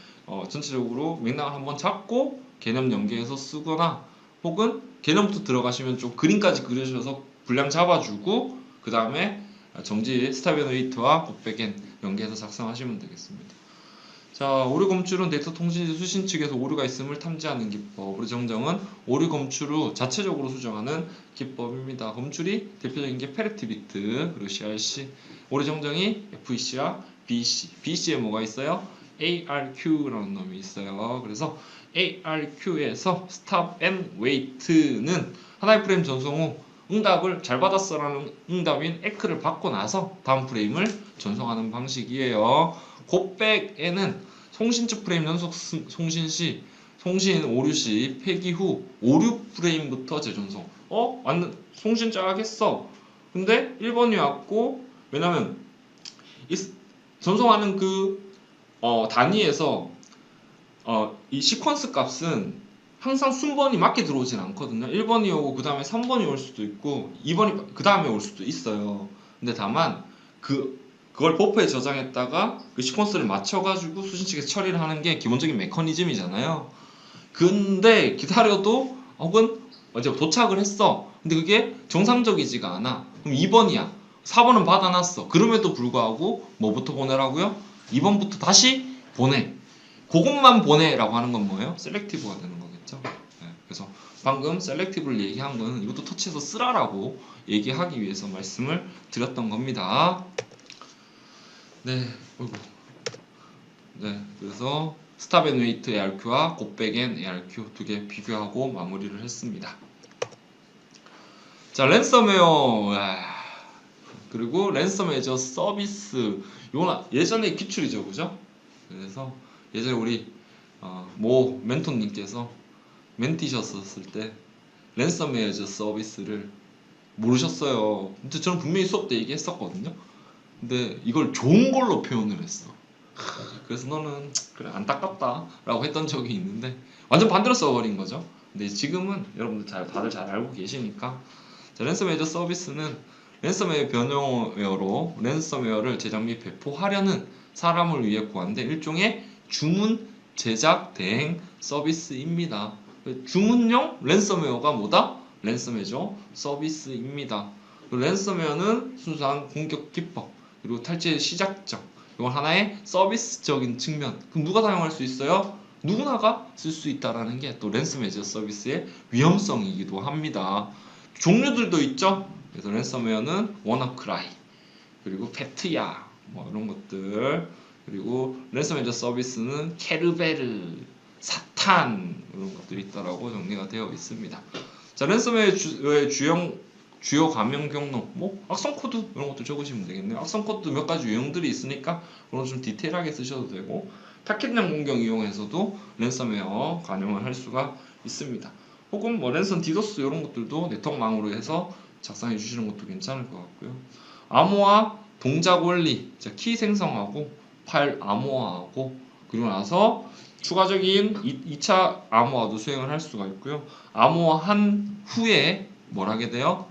전체적으로 맥락을 한번 잡고 개념 연계해서 쓰거나 혹은 개념부터 들어가시면 좀 그림까지 그려주셔서 분량 잡아주고 그 다음에 정지 스탑 앤 웨이트와 곱백엔 연계해서 작성하시면 되겠습니다. 자, 오류 검출은 데이터 통신지 수신 측에서 오류가 있음을 탐지하는 기법. 오류 정정은 오류 검출 후 자체적으로 수정하는 기법입니다. 검출이 대표적인 게 페리티 비트 그리고 CRC. 오류 정정이 FEC와 BC. BC에 뭐가 있어요? ARQ라는 놈이 있어요. 그래서 ARQ에서 스탑 앤 웨이트는 하나의 프레임 전송 후 응답을 잘 받았어라는 응답인 에크를 받고 나서 다음 프레임을 전송하는 방식이에요. 곱백에는 송신 측 프레임 연속 송신 시 송신 오류 시 폐기 후 오류 프레임부터 재전송. 완전 송신 쫙 했어. 근데 1번이 왔고 왜냐면 이 전송하는 그 단위에서 이 시퀀스 값은 항상 순번이 맞게 들어오진 않거든요. 1번이 오고 그 다음에 3번이 올 수도 있고 2번이 그 다음에 올 수도 있어요. 근데 다만 그걸 버퍼에 저장했다가 그 시퀀스를 맞춰가지고 수신 측에서 처리를 하는 게 기본적인 메커니즘이잖아요. 근데 기다려도 혹은 이제 도착을 했어. 근데 그게 정상적이지가 않아. 그럼 2번이야. 4번은 받아놨어. 그럼에도 불구하고 뭐부터 보내라고요? 2번부터 다시 보내. 그것만 보내라고 하는 건 뭐예요? 셀렉티브가 되는 거겠죠. 네, 그래서 방금 셀렉티브를 얘기한 거는 이것도 터치해서 쓰라라고 얘기하기 위해서 말씀을 드렸던 겁니다. 네, 어이구. 네, 그래서 스탑 앤 웨이트 ARQ와 곱백 앤 ARQ 두 개 비교하고 마무리를 했습니다. 자, 랜섬웨어. 그리고 랜섬 애저 서비스. 이건 예전에 기출이죠, 그죠? 그래서 예전에 우리 모 멘토님께서 멘티셨었을 때 랜섬 애저 서비스를 모르셨어요. 근데 저는 분명히 수업 때 얘기했었거든요. 근데 이걸 좋은 걸로 표현을 했어. 그래서 너는 그래 안타깝다 라고 했던 적이 있는데 완전 반대로 써버린 거죠. 근데 지금은 여러분들 다들 잘 알고 계시니까 자, 랜섬웨어 서비스는 랜섬웨어 변형웨어로 랜섬웨어를 제작 및 배포하려는 사람을 위해 구한된 일종의 주문 제작 대행 서비스입니다. 주문용 랜섬웨어가 뭐다? 랜섬웨어죠. 서비스입니다. 랜섬웨어는 순수한 공격 기법 그리고 탈취의 시작점 이건 하나의 서비스적인 측면. 그럼 누가 사용할 수 있어요? 누구나가 쓸 수 있다라는 게 또 랜섬웨어 서비스의 위험성이기도 합니다. 종류들도 있죠. 그래서 랜섬웨어는 워너크라이 그리고 페트야 뭐 이런 것들 그리고 랜섬웨어 서비스는 케르베르 사탄 이런 것들이 있다라고 정리가 되어 있습니다. 자, 랜섬웨어의 주요 감염 경로, 뭐 악성 코드 이런 것도 적으시면 되겠네요. 악성 코드 몇 가지 유형들이 있으니까 그런 좀 디테일하게 쓰셔도 되고 패킷형 공격 이용해서도 랜섬웨어 감염을 할 수가 있습니다. 혹은 뭐 랜선 디도스 이런 것들도 네트워크망으로 해서 작성해 주시는 것도 괜찮을 것 같고요. 암호화 동작 원리, 키 생성하고 파일 암호화하고 그리고 나서 추가적인 2차 암호화도 수행을 할 수가 있고요. 암호화한 후에 뭘 하게 돼요?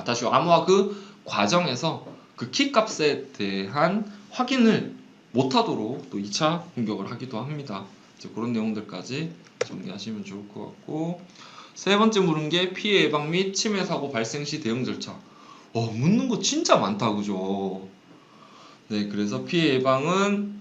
다시 암호화 그 과정에서 그 키 값에 대한 확인을 못하도록 또 2차 공격을 하기도 합니다. 이제 그런 내용들까지 정리하시면 좋을 것 같고 세 번째 물은 게 피해 예방 및 침해 사고 발생 시 대응 절차. 묻는 거 진짜 많다 그죠? 네, 그래서 피해 예방은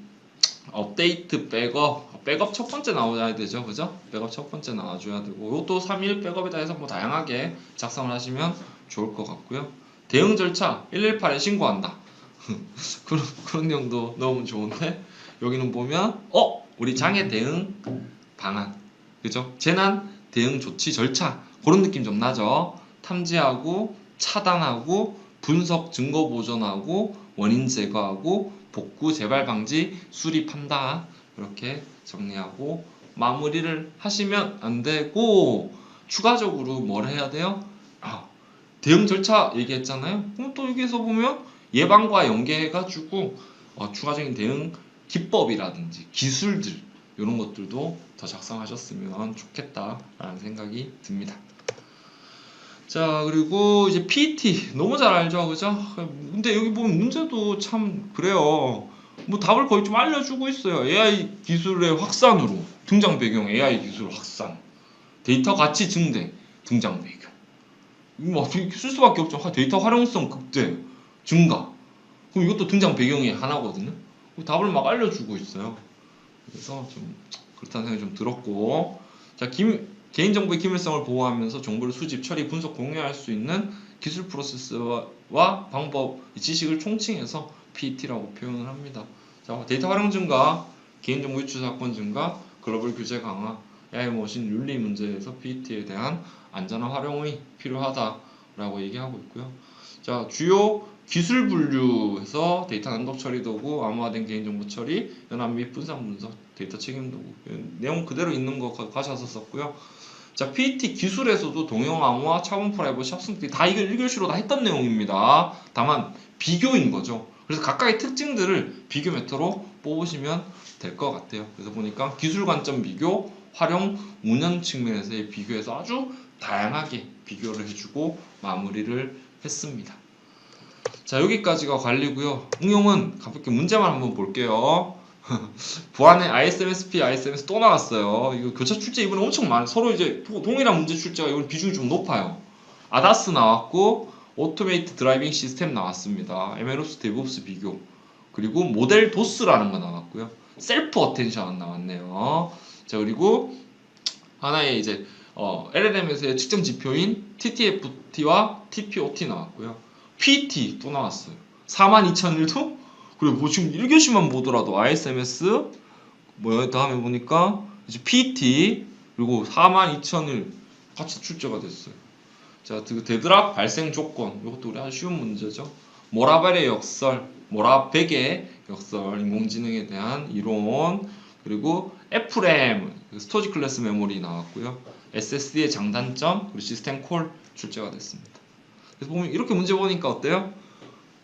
업데이트 백업 첫 번째 나와야 되죠, 그죠? 백업 첫 번째 나와줘야 되고 이것도 3일 백업이다 해서 뭐 다양하게 작성을 하시면 좋을 것 같고요. 대응 절차 118에 신고한다. 그런 내용도 넣으면 좋은데 여기는 보면 우리 장애 대응 방안 그죠? 재난 대응 조치 절차 그런 느낌 좀 나죠? 탐지하고 차단하고 분석 증거 보존하고 원인 제거하고 복구 재발 방지 수립한다 이렇게 정리하고 마무리를 하시면 안 되고 추가적으로 뭘 해야 돼요? 대응 절차 얘기했잖아요. 그럼 또 여기서 보면 예방과 연계해가지고 추가적인 대응 기법이라든지 기술들 이런 것들도 더 작성하셨으면 좋겠다라는 생각이 듭니다. 자, 그리고 이제 PET 너무 잘 알죠, 그죠? 근데 여기 보면 문제도 참 그래요. 뭐 답을 거의 좀 알려주고 있어요. AI 기술의 확산으로 등장 배경 AI 기술 확산, 데이터 가치 증대 등장 배경. 뭐 쓸 수밖에 없죠. 데이터 활용성 극대 증가. 그럼 이것도 등장 배경이 하나거든요. 답을 막 알려주고 있어요. 그래서 좀 그렇다는 생각이 좀 들었고, 자, 개인정보의 기밀성을 보호하면서 정보를 수집, 처리, 분석, 공유할 수 있는 기술 프로세스와 방법, 지식을 총칭해서 PET라고 표현을 합니다. 자, 데이터 활용 증가, 개인정보 유출 사건 증가, 글로벌 규제 강화, AI 머신 윤리 문제에서 PET에 대한 안전한 활용이 필요하다라고 얘기하고 있고요. 자, 주요 기술 분류에서 데이터 난독 처리 도구, 암호화된 개인정보 처리, 연합 및 분산 분석, 데이터 책임 도구 내용 그대로 있는 거 가셔서 썼고요. 자, PET 기술에서도 동형 암호화, 차원 프라이버시, 합성들이 다 이걸 1교시로 다 했던 내용입니다. 다만 비교인 거죠. 그래서 각각의 특징들을 비교 메타로 뽑으시면 될 것 같아요. 그래서 보니까 기술 관점 비교, 활용, 운영 측면에서의 비교에서 아주 다양하게 비교를 해주고 마무리를 했습니다. 자, 여기까지가 관리고요. 응용은 가볍게 문제만 한번 볼게요. 보안의 ISMS, ISMS 또 나왔어요. 이거 교차 출제 이번에 엄청 많아요. 서로 이제 동일한 문제 출제가 이번 비중이 좀 높아요. 아다스 나왔고 오토메이트 드라이빙 시스템 나왔습니다. MLOps, DevOps 비교 그리고 모델 도스라는 거 나왔고요. 셀프 어텐션 나왔네요. 자, 그리고 하나의 이제 LLM에서의 측정 지표인 TTFT와 TPOT 나왔고요. PET 또 나왔어요. 42,001도 그리고 뭐 지금 1교시만 보더라도 ISMS 뭐 다음에 보니까 이제 PT 그리고 42,000일 같이 출제가 됐어요. 자, 그 데드락 발생 조건 이것도 우리 아주 쉬운 문제죠. 모라벨의 역설, 모라백의 역설, 인공지능에 대한 이론, 그리고 FRAM, 스토리지 클래스 메모리 나왔고요. SSD의 장단점, 그리고 시스템 콜 출제가 됐습니다. 그래서 보면 이렇게 문제 보니까 어때요?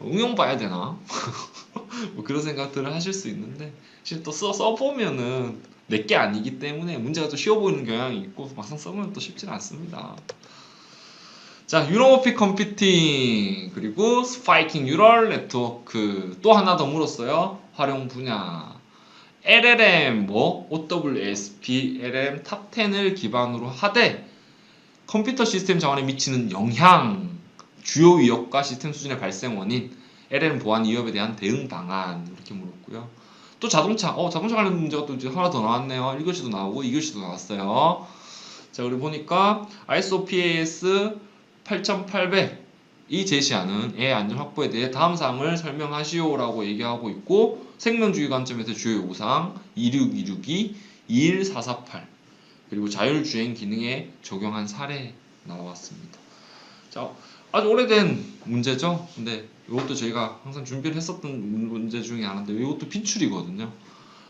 응용 봐야 되나? 뭐 그런 생각들을 하실 수 있는데 실제 또 써보면은 내게 아니기 때문에 문제가 좀 쉬워 보이는 경향이 있고 막상 써보면 또 쉽지는 않습니다. 자, 유로모픽 컴퓨팅 그리고 스파이킹 뉴럴 네트워크 또 하나 더 물었어요. 활용 분야 LLM 뭐 OWSP LLM 탑10을 기반으로 하되 컴퓨터 시스템 자원에 미치는 영향 주요 위협과 시스템 수준의 발생 원인 LLM 보안 위협에 대한 대응 방안 이렇게 물었고요. 또 자동차 자동차 관련 문제가 또 이제 하나 더 나왔네요. 1교시도 나오고 2교시도 나왔어요. 자, 우리 보니까 ISO PAS 8800이 제시하는 AI 안전 확보에 대해 다음 사항을 설명하시오라고 얘기하고 있고 생명주의 관점에서 주요 요구사항 26262, 21448 그리고 자율주행 기능에 적용한 사례 나왔습니다. 자, 아주 오래된 문제죠. 근데 이것도 저희가 항상 준비를 했었던 문제 중에 하나인데 이것도 빈출이거든요.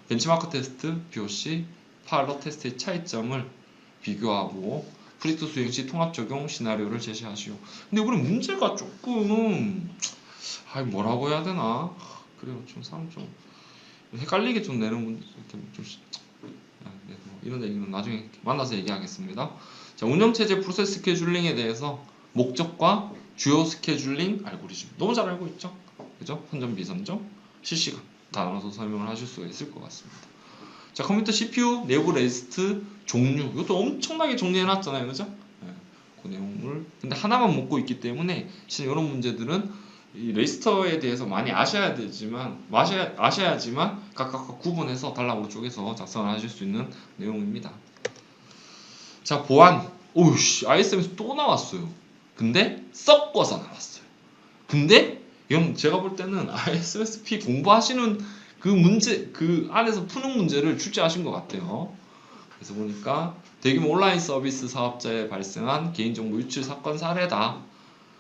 벤치마크 테스트, POC, 파일럿 테스트의 차이점을 비교하고 프리트 수행 시 통합 적용 시나리오를 제시하시오. 근데 우리 문제가 조금 뭐라고 해야 되나? 그래요. 좀 사람 좀 헷갈리게 좀 내는 문제 좀 네, 뭐 이런 얘기는 나중에 만나서 얘기하겠습니다. 자, 운영체제 프로세스 스케줄링에 대해서 목적과 주요 스케줄링 알고리즘 너무 잘 알고 있죠? 그죠? 선점 비선점 실시간 다 나눠서 설명을 하실 수가 있을 것 같습니다. 자, 컴퓨터 CPU 내부 레지스트 종류 이것도 엄청나게 정리해놨잖아요, 그죠? 네, 그 내용을 근데 하나만 묻고 있기 때문에 실은 이런 문제들은 이 레지스터에 대해서 많이 아셔야지만 각각 구분해서 달라고 쪽에서 작성을 하실 수 있는 내용입니다. 자, 보안 오우씨 ISM에서 또 나왔어요. 근데 섞어서 나왔어요. 근데 이건 제가 볼 때는 ISSP 공부하시는 그 문제 그 안에서 푸는 문제를 출제하신 것 같아요. 그래서 보니까 대규모 온라인 서비스 사업자에 발생한 개인정보 유출 사건 사례다.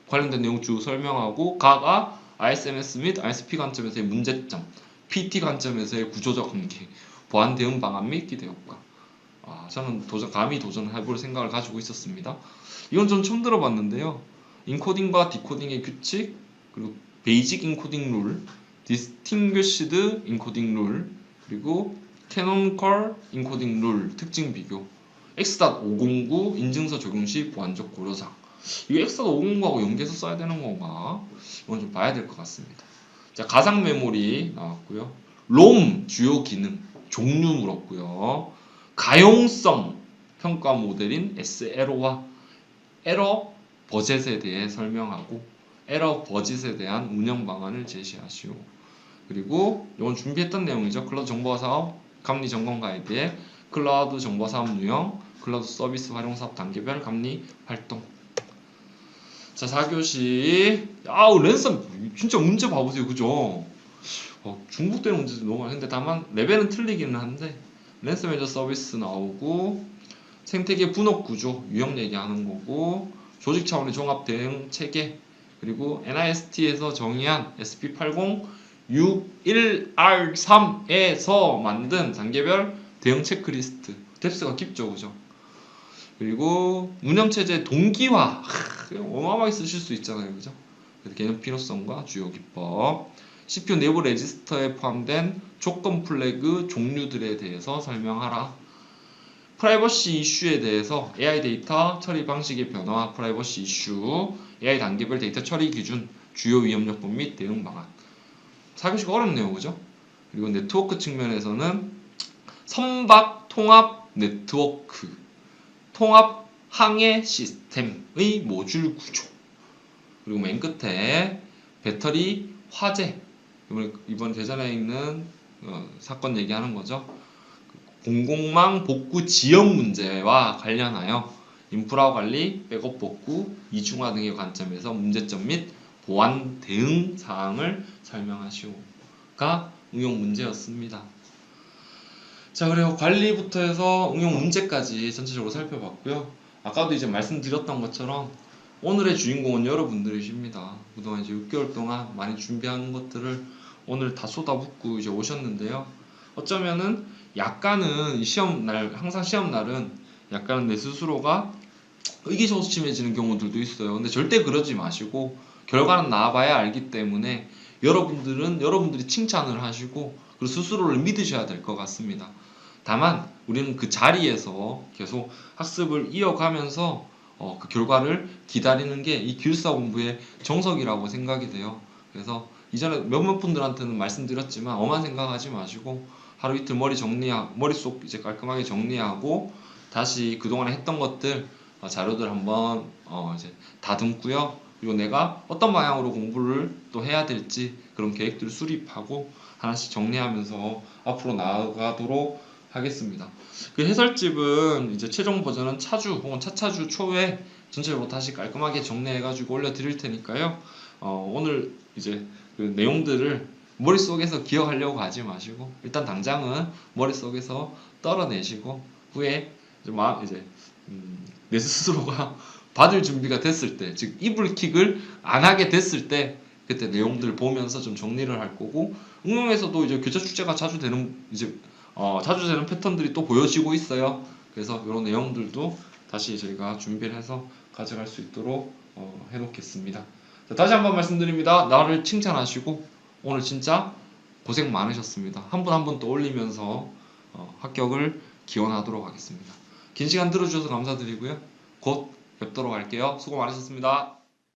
관련된 내용 쭉 설명하고 각 ISMS 및 ISP 관점에서의 문제점, PT 관점에서의 구조적 한계, 보안 대응 방안 및 기대 효과. 저는 감히 도전해볼 생각을 가지고 있었습니다. 이건 전 처음 들어봤는데요. 인코딩과 디코딩의 규칙, 그리고 베이직 인코딩 룰, 디스팅귀시드 인코딩 룰, 그리고 캐논컬 인코딩 룰 특징 비교, X.509 인증서 적용 시 보안적 고려사항. 이거 X.509하고 연계해서 써야 되는 건가? 이건 좀 봐야 될 것 같습니다. 자, 가상 메모리 나왔고요. 롬 주요 기능 종류 물었고요. 가용성 평가 모델인 SLO와 에러 버젯에 대해 설명하고 에러 버젯에 대한 운영 방안을 제시하시오. 그리고 이건 준비했던 내용이죠. 클라우드 정보화 사업 감리 점검 가이드에 클라우드 정보화 사업 유형, 클라우드 서비스 활용 사업 단계별 감리 활동. 자, 4교시 랜섬 진짜 문제 봐보세요. 그죠? 중복되는 문제도 너무 많은데 다만 레벨은 틀리기는 한데 랜섬 에저 서비스 나오고 생태계 분업 구조 유형 얘기하는 거고 조직 차원의 종합 대응 체계 그리고 NIST에서 정의한 SP8061R3에서 만든 단계별 대응 체크리스트 뎁스가 깊죠, 그죠? 그리고 운영체제 동기화 어마어마하게 쓰실 수 있잖아요, 그죠? 그래서 개념 필요성과 주요 기법 CPU 내부 레지스터에 포함된 조건 플래그 종류들에 대해서 설명하라. 프라이버시 이슈에 대해서 AI 데이터 처리 방식의 변화, 프라이버시 이슈, AI 단계별 데이터 처리 기준, 주요 위험 요건 및 대응 방안. 4교시가 어렵네요, 그죠? 그리고 네트워크 측면에서는 선박 통합 네트워크, 통합 항해 시스템의 모듈 구조. 그리고 맨 끝에 배터리 화재. 이번 대전에 있는 사건 얘기하는 거죠. 공공망 복구 지연 문제와 관련하여 인프라 관리, 백업 복구, 이중화 등의 관점에서 문제점 및 보안 대응 사항을 설명하시오. 응용 문제였습니다. 자, 그리고 관리부터 해서 응용 문제까지 전체적으로 살펴봤고요. 아까도 이제 말씀드렸던 것처럼 오늘의 주인공은 여러분들이십니다. 그동안 이제 6개월 동안 많이 준비한 것들을 오늘 다 쏟아붓고 이제 오셨는데요. 어쩌면은 약간은 이 시험날, 항상 시험날은 약간은 내 스스로가 의기소침해지는 경우들도 있어요. 근데 절대 그러지 마시고 결과는 나와봐야 알기 때문에 여러분들이 칭찬을 하시고 그리고 스스로를 믿으셔야 될 것 같습니다. 다만 우리는 그 자리에서 계속 학습을 이어가면서 그 결과를 기다리는 게 이 기숙사 공부의 정석이라고 생각이 돼요. 그래서 이전에 몇몇 분들한테는 말씀드렸지만 엄한 생각하지 마시고 하루 이틀 머릿속 이제 깔끔하게 정리하고 다시 그동안에 했던 것들 자료들 한번 이제 다듬고요. 그리고 내가 어떤 방향으로 공부를 또 해야 될지 그런 계획들을 수립하고 하나씩 정리하면서 앞으로 나아가도록 하겠습니다. 그 해설집은 이제 최종 버전은 차주 혹은 차차주 초에 전체적으로 다시 깔끔하게 정리해가지고 올려드릴 테니까요. 오늘 이제 그 내용들을 머릿속에서 기억하려고 하지 마시고 일단 당장은 머릿속에서 떨어내시고 후에 이제 내 스스로가 받을 준비가 됐을 때, 즉 이불킥을 안 하게 됐을 때 그때 내용들 보면서 좀 정리를 할 거고 응용에서도 이제 교차 출제가 자주 되는 패턴들이 또 보여지고 있어요. 그래서 이런 내용들도 다시 저희가 준비를 해서 가져갈 수 있도록 해놓겠습니다. 자, 다시 한번 말씀드립니다. 나를 칭찬하시고 오늘 진짜 고생 많으셨습니다. 한 분 한 분 떠올리면서 합격을 기원하도록 하겠습니다. 긴 시간 들어주셔서 감사드리고요. 곧 뵙도록 할게요. 수고 많으셨습니다.